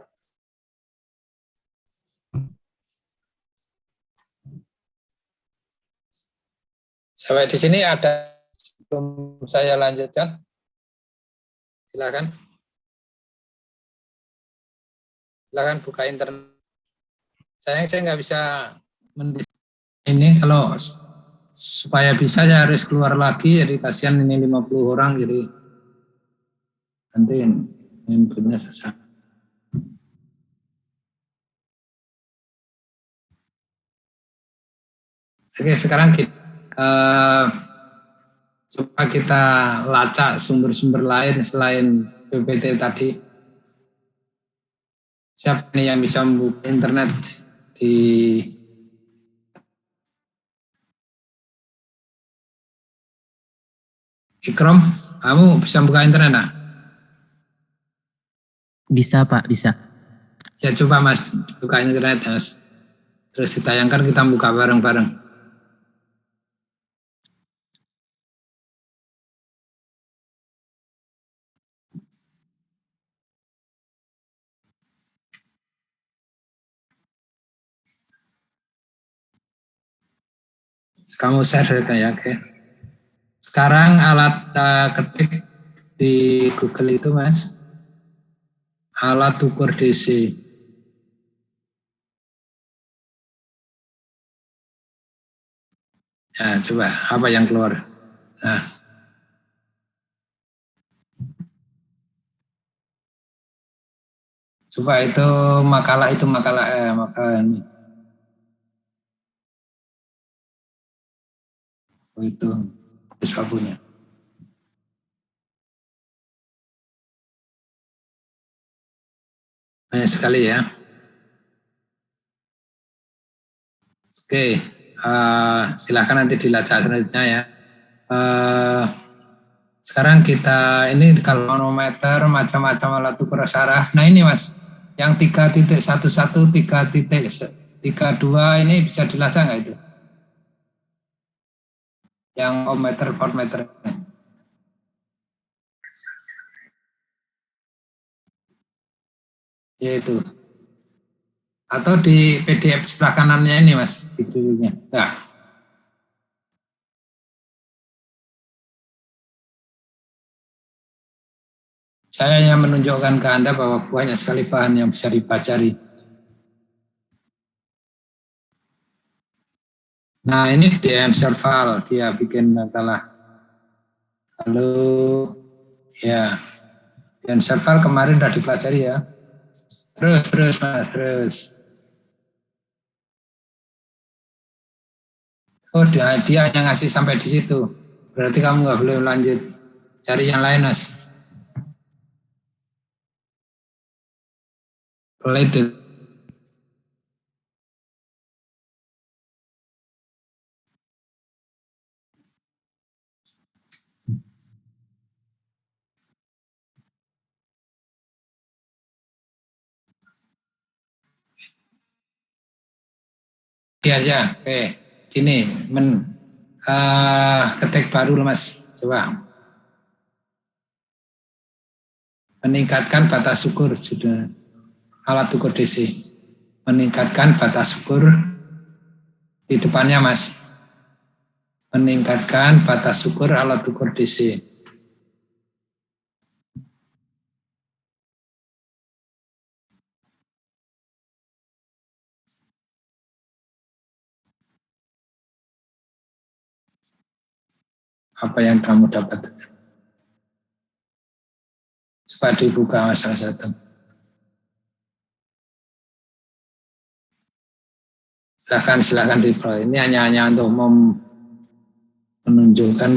Sampai di sini ada, sebelum saya lanjutkan, silakan. Silakan buka internet. Saya nggak bisa ini kalau supaya bisa saya harus keluar lagi, jadi kasihan ini 50 orang, jadi nanti inputnya susah. Oke, sekarang coba kita lacak sumber-sumber lain selain PPT tadi. Siapa nih yang bisa membuka internet di Ikrom? Kamu bisa buka internet, nah? Bisa, Pak, bisa. Ya coba Mas buka internet, Mas. Terus ditayangkan, kita buka bareng-bareng. Kamu share ya, oke. Sekarang alat ketik di Google itu, Mas, alat ukur DC. Ya, coba apa yang keluar? Nah, coba itu makalah ini. Oh, itu sesuatunya. Banyak sekali ya. Oke, silakan nanti dilacak selanjutnya ya. Sekarang kita ini kalau manometer macam-macam alat ukur syarah. Nah ini Mas, yang 3.11, 3.32 ini bisa dilacak nggak itu? Yang ohmmeter, voltmeter. Yaitu. Atau di PDF sebelah kanannya ini Mas, judulnya. Nah. Saya hanya menunjukkan ke Anda bahwa banyak sekali bahan yang bisa dipelajari. Nah ini di answer file, dia bikin masalah. Lalu ya, di answer file kemarin sudah dipelajari ya. Terus Mas, terus. Oh dia hanya ngasih sampai di situ. Berarti kamu nggak boleh lanjut. Cari yang lain Mas. Pelit itu. Iya ya, oke. Gini, ketik baru Mas, coba. Meningkatkan batas ukur, sudah alat ukur DC. Meningkatkan batas ukur di depannya Mas. Meningkatkan batas ukur alat ukur DC. Apa yang kamu dapat? Coba dibuka salah satu. Silakan di ini hanya untuk menunjukkan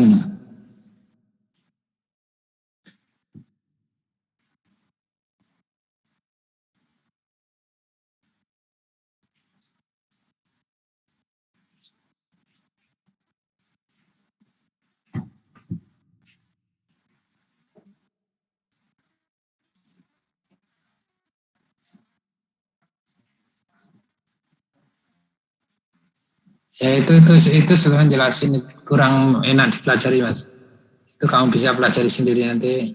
ya itu sudah menjelasin kurang enak dipelajari Mas. Itu kamu bisa pelajari sendiri nanti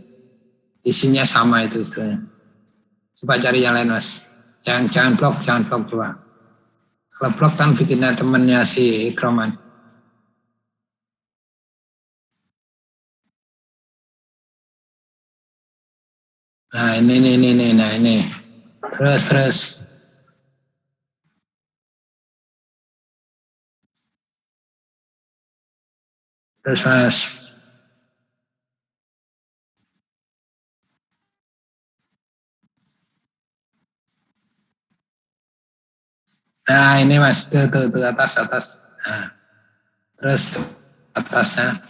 isinya sama itu sebenarnya. Coba cari yang lain Mas. Jangan blok coba. Kalau blok kan bikinnya temannya si Ikroman. Nah ini. Terus. Terus Mas. Nah ini Mas, tuh atas. Nah, terus atasnya.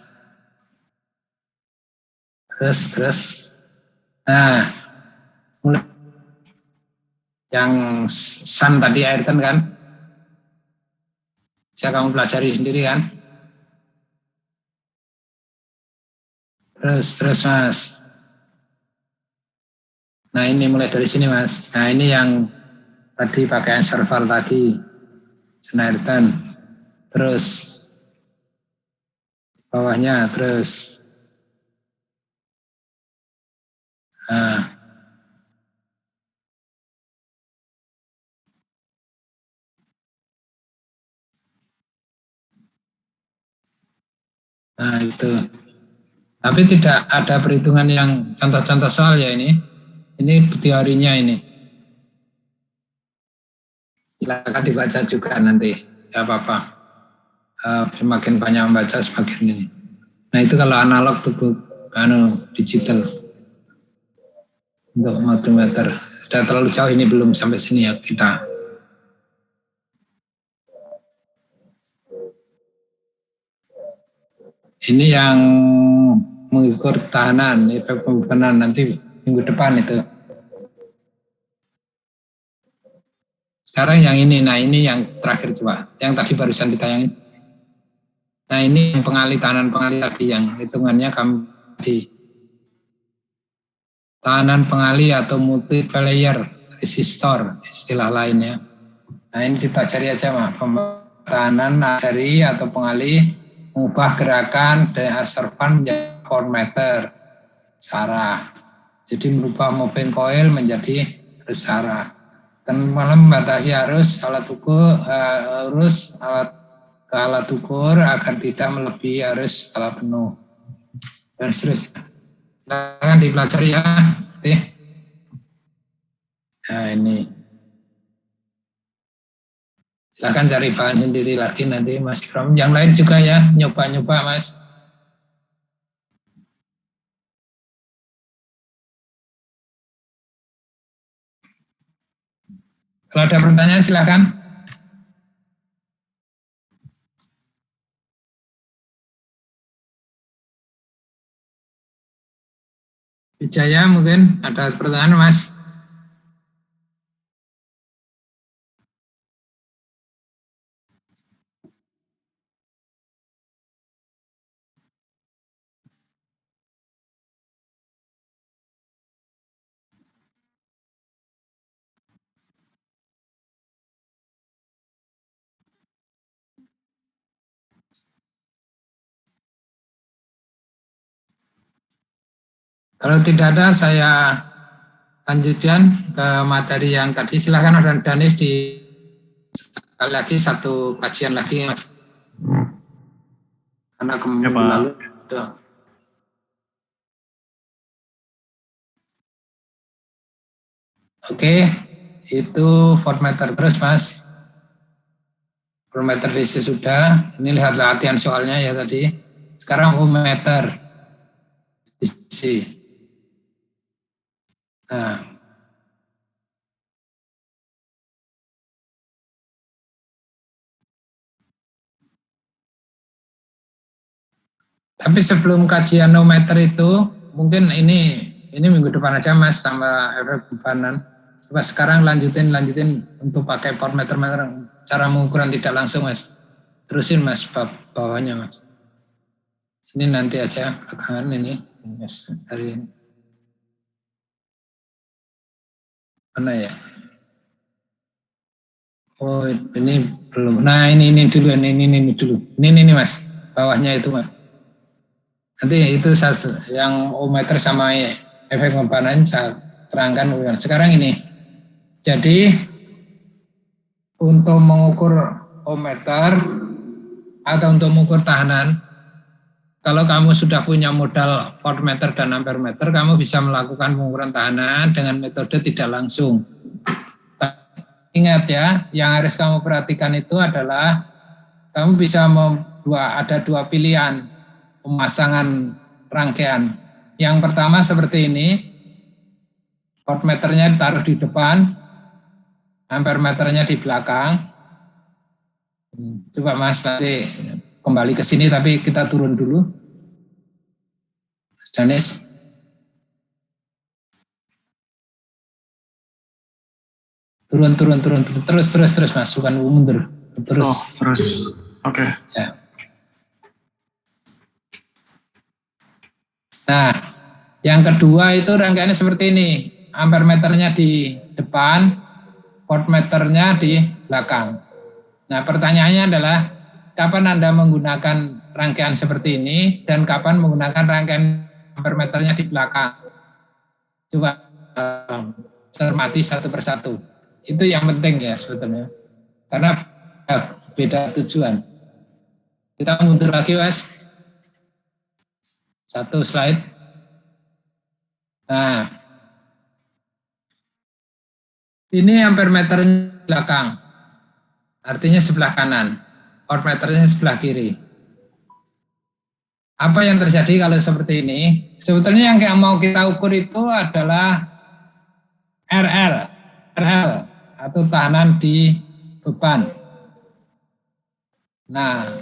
Terus. Nah, mulai. Yang sun tadi air kan? Bisa kamu pelajari sendiri kan? Terus Mas. Nah ini mulai dari sini Mas. Nah ini yang tadi pakaian serval tadi. Ayrton. Terus bawahnya terus. Nah itu. Tapi tidak ada perhitungan yang contoh-contoh soal ya ini. Ini teorinya ini. Silakan dibaca juga nanti. Ya apa-apa. Semakin banyak membaca semakin ini. Nah itu kalau analog tuh digital. Untuk multimeter. Sudah terlalu jauh ini belum sampai sini ya kita. Ini yang mengukur tahanan, efek pembebanan nanti minggu depan itu. Sekarang yang ini, nah ini yang terakhir coba, yang tadi barusan ditayangin. Nah ini yang pengali tadi yang hitungannya kami di tahanan pengali atau multiplayer resistor istilah lainnya. Nah ini dipelajari aja mah, tahanan asari atau pengali mengubah gerakan dari absorban menjadi formatter sarah. Jadi merubah moving coil menjadi arus sarah. Dan malam membatasi arus alat ukur agar tidak melebihi arus skala penuh. Dan seterusnya. Silakan dipelajari ya. Nah ini. Silakan cari bahan sendiri lagi nanti Mas Ikram. Yang lain juga ya, nyoba-nyoba Mas. Kalau ada pertanyaan silakan. Wijaya mungkin ada pertanyaan Mas. Kalau tidak ada, saya lanjutkan ke materi yang tadi. Silahkan Danis di sekali lagi satu kajian lagi, Mas. Karena keminggu Pak. lalu. Oke, itu voltmeter terus, Mas. Voltmeter DC sudah. Ini lihat latihan soalnya ya tadi. Sekarang ohmmeter DC. Nah, tapi sebelum kajian ohmmeter itu, mungkin ini minggu depan aja Mas sama efek bebanan. Coba sekarang lanjutin untuk pakai voltmeter, cara pengukuran tidak langsung, Mas. Terusin, Mas, bawahnya, Mas. Ini nanti aja belakangan ini, Mas, hari ini. Mana ya? Oh, ini belum. Nah, ini dulu, ini dulu. Ini Mas, bawahnya itu, Mas. Nanti itu yang ohmmeter sama efek bebanan saya terangkan. Sekarang ini. Jadi untuk mengukur ohmmeter atau untuk mengukur tahanan, kalau kamu sudah punya modal voltmeter dan ampermeter, kamu bisa melakukan pengukuran tahanan dengan metode tidak langsung. Ingat ya, yang harus kamu perhatikan itu adalah kamu bisa ada dua pilihan pemasangan rangkaian. Yang pertama seperti ini, voltmeternya ditaruh di depan, ampermeternya di belakang. Coba Mas nanti kembali ke sini, tapi kita turun dulu. Mas Danis. Turun. Terus Mas, bukan mundur. Terus. Oh, terus. Oke. Ya. Nah, yang kedua itu rangkaiannya seperti ini. Ampermeternya di depan, voltmeternya di belakang. Nah, pertanyaannya adalah kapan Anda menggunakan rangkaian seperti ini dan kapan menggunakan rangkaian ampermeternya di belakang. Coba cermati satu persatu. Itu yang penting ya sebetulnya. Karena beda tujuan. Kita mundur lagi, Mas. Satu slide. Nah, ini ampermeter belakang, artinya sebelah kanan, voltmeternya sebelah kiri. Apa yang terjadi kalau seperti ini? Sebetulnya yang mau kita ukur itu adalah RL atau tahanan di beban. Nah,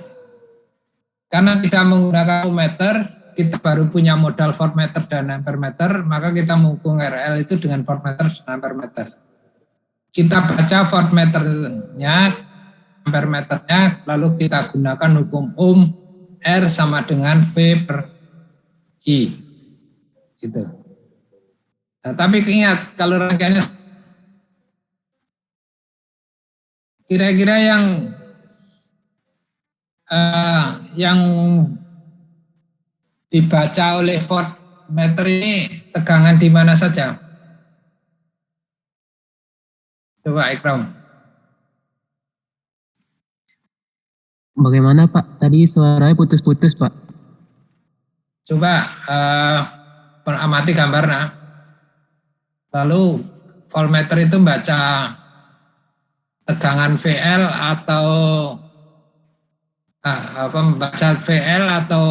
karena tidak menggunakan ohmmeter, kita baru punya modal voltmeter dan ampermeter, maka kita mengukur RL itu dengan voltmeter dan ampermeter. Kita baca voltmeternya, ampermeternya, lalu kita gunakan hukum Ohm, R sama dengan V per I. Gitu. Nah, tapi ingat, kalau rangkaiannya kira-kira yang dibaca oleh voltmeter ini tegangan di mana saja? Coba Ikram. Bagaimana Pak? Tadi suaranya putus-putus Pak. Coba amati gambarnya. Lalu voltmeter itu baca tegangan VL atau membaca VL atau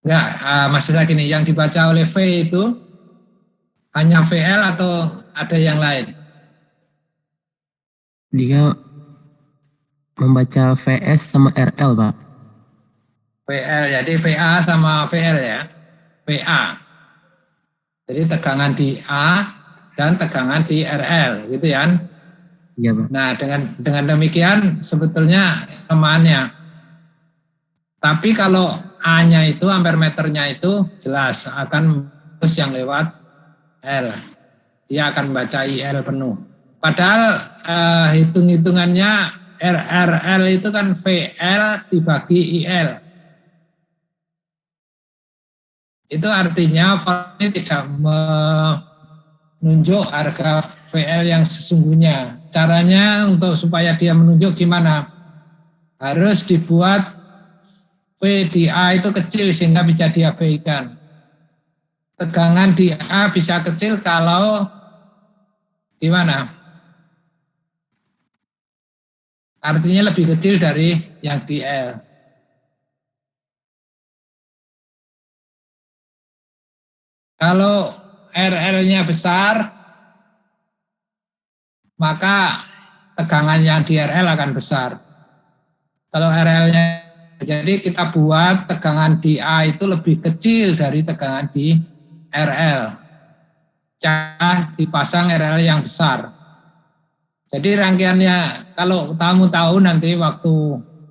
enggak, maksudnya gini, yang dibaca oleh V itu hanya VL atau ada yang lain? Dia membaca VS sama RL Pak. VL, jadi VA sama VL ya. VA. Jadi tegangan di A dan tegangan di RL, gitu ya. Iya Pak. Nah, dengan demikian sebetulnya kelemahannya. Tapi kalau A-nya itu, ampermeternya itu jelas akan terus yang lewat L. Dia akan membaca IL penuh. Padahal hitung-hitungannya RL itu kan VL dibagi IL. Itu artinya VAL ini tidak menunjuk harga VL yang sesungguhnya. Caranya untuk supaya dia menunjuk gimana? Harus dibuat V di A itu kecil sehingga bisa diabaikan. Tegangan di A bisa kecil kalau gimana? Artinya lebih kecil dari yang di L. Kalau RL-nya besar, maka tegangan yang di RL akan besar. Kalau RL-nya, jadi kita buat tegangan di A itu lebih kecil dari tegangan di RL. Cara dipasang RL yang besar. Jadi rangkaiannya, kalau kamu tahu nanti waktu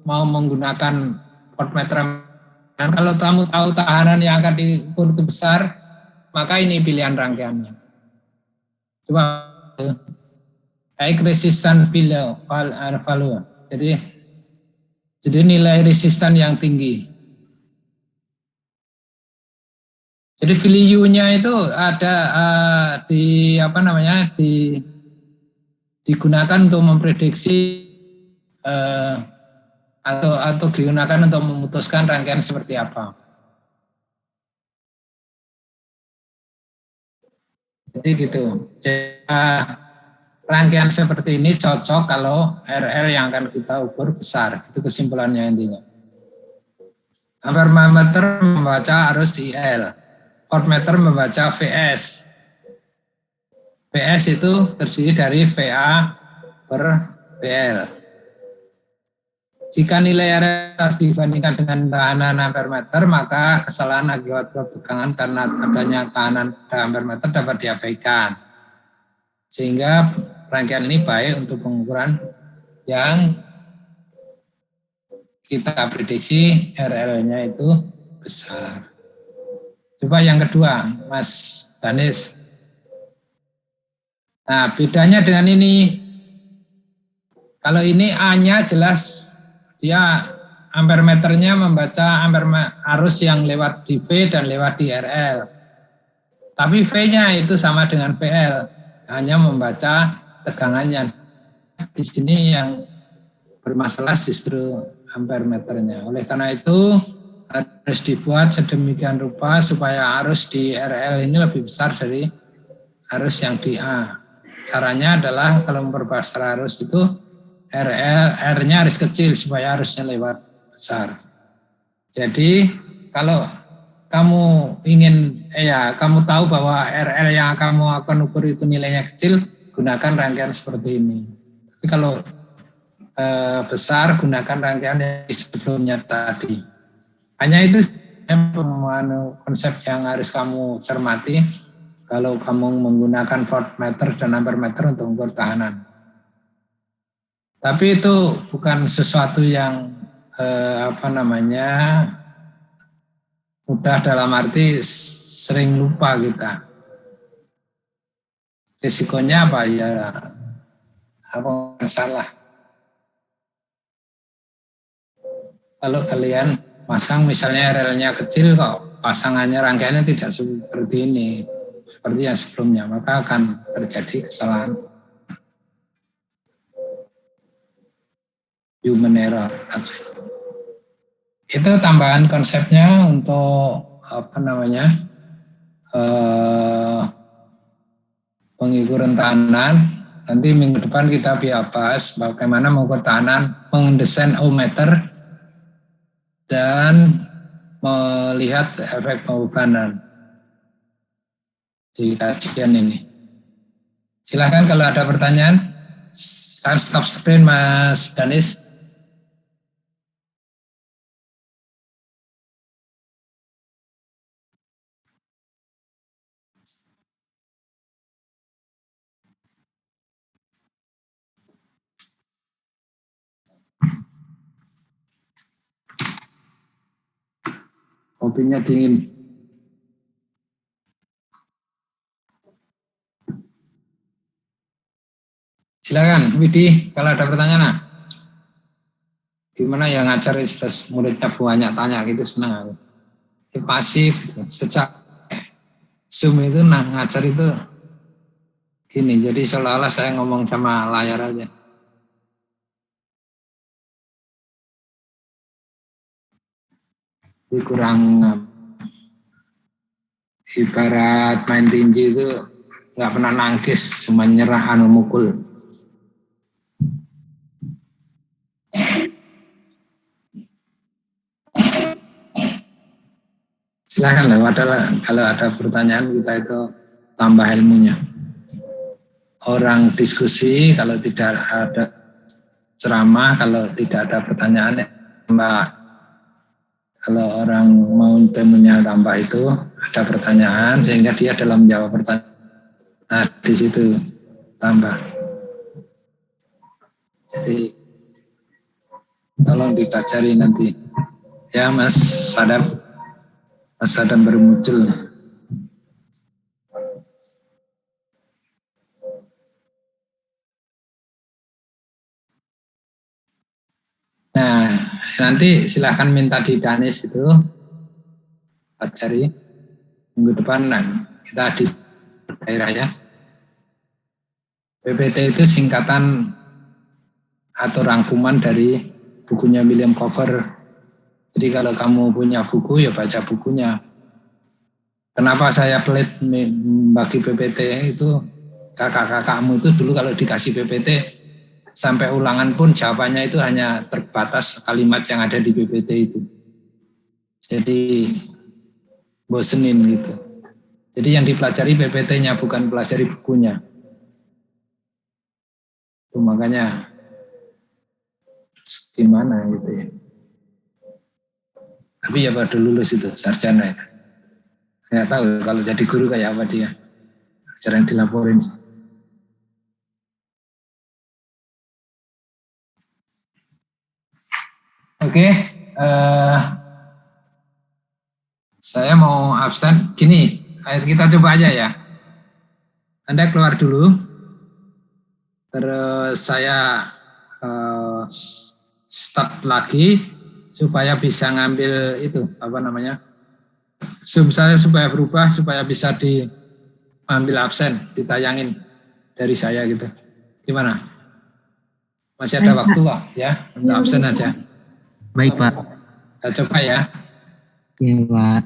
mau menggunakan voltmeter, kalau kamu tahu tahanan yang akan diukur itu besar, maka ini pilihan rangkaiannya. Coba high resistance value. Jadi nilai resistan yang tinggi. Jadi value-nya itu ada digunakan untuk memprediksi atau digunakan untuk memutuskan rangkaian seperti apa. Jadi gitu. Rangkaian seperti ini cocok kalau RL yang akan kita ukur besar. Itu kesimpulannya intinya. Ampermeter membaca arus IL. Voltmeter membaca VS. VS itu terdiri dari VA per VL. Jika nilai RL dibandingkan dengan tahanan ampermeter, maka kesalahan akibat tegangan karena adanya tahanan pada ampermeter dapat diabaikan. Sehingga rangkaian ini baik untuk pengukuran yang kita prediksi RL-nya itu besar. Coba yang kedua, Mas Danis. Nah, bedanya dengan ini, kalau ini A-nya jelas dia ampermeternya membaca arus yang lewat di V dan lewat di RL. Tapi V-nya itu sama dengan VL, hanya membaca tegangannya. Di sini yang bermasalah justru ampermeternya. Oleh karena itu harus dibuat sedemikian rupa supaya arus di RL ini lebih besar dari arus yang di A. Caranya adalah kalau memperbesar arus itu R-nya harus kecil supaya arusnya lewat besar. Jadi kalau kamu ingin, kamu tahu bahwa RL yang kamu akan ukur itu nilainya kecil, gunakan rangkaian seperti ini. Tapi kalau besar, gunakan rangkaian yang sebelumnya tadi. Hanya itu konsep yang harus kamu cermati kalau kamu menggunakan voltmeter dan ampermeter untuk mengukur tahanan. Tapi itu bukan sesuatu yang mudah dalam arti sering lupa kita. Risikonya apa ya? Apa masalah? Kalau kalian pasang misalnya RL-nya kecil kok pasangannya rangkaiannya tidak seperti ini, seperti yang sebelumnya, maka akan terjadi kesalahan. Human error. Itu tambahan konsepnya untuk pengukuran tahanan. Nanti minggu depan kita bahas bagaimana mengukur tahanan, mendesain ohmmeter dan melihat efek pembebanan di kajian ini. Silahkan kalau ada pertanyaan. Stop screen Mas Danis. Kopinya dingin. Silakan, Widi, kalau ada pertanyaan. Gimana yang ngajar terus muridnya banyak tanya gitu, senang aku. pasif gitu. Sejak Zoom itu ngajar itu gini, jadi seolah-olah saya ngomong sama layar aja. Jadi kurang, ibarat main tinju itu nggak pernah nangkis, cuma nyerah mukul. Silahkan kalau ada pertanyaan kita itu tambah ilmunya. Orang diskusi kalau tidak ada ceramah, kalau tidak ada pertanyaan tambah. Kalau orang mau temunya tambah itu ada pertanyaan sehingga dia dalam menjawab pertanyaan. Nah di situ tambah. Jadi tolong dipelajari nanti. Ya Mas Sadam. Mas Adam baru muncul. Nah, nanti silahkan minta di Danis itu, pelajari. Minggu depan kita di daerah ya. PPT itu singkatan atau rangkuman dari bukunya William Cover. Jadi kalau kamu punya buku, ya baca bukunya. Kenapa saya pelit bagi PPT itu, kakak-kakakmu itu dulu kalau dikasih PPT, sampai ulangan pun jawabannya itu hanya terbatas kalimat yang ada di PPT itu. Jadi bosenin gitu. Jadi yang dipelajari PPT-nya, bukan pelajari bukunya. Itu makanya gimana gitu ya. Tapi ya baru lulus itu, sarjana itu. Saya tahu kalau jadi guru kayak apa dia. Jarang dilaporin. Oke, saya mau absen. Gini, kita coba aja ya. Anda keluar dulu. Terus saya start lagi. Supaya bisa ngambil itu, Zoom saya supaya berubah, supaya bisa diambil absen, ditayangin dari saya gitu. Gimana? Masih ada waktu Pak, ya, untuk absen aja. Baik Pak. Kita coba ya. Iya Pak.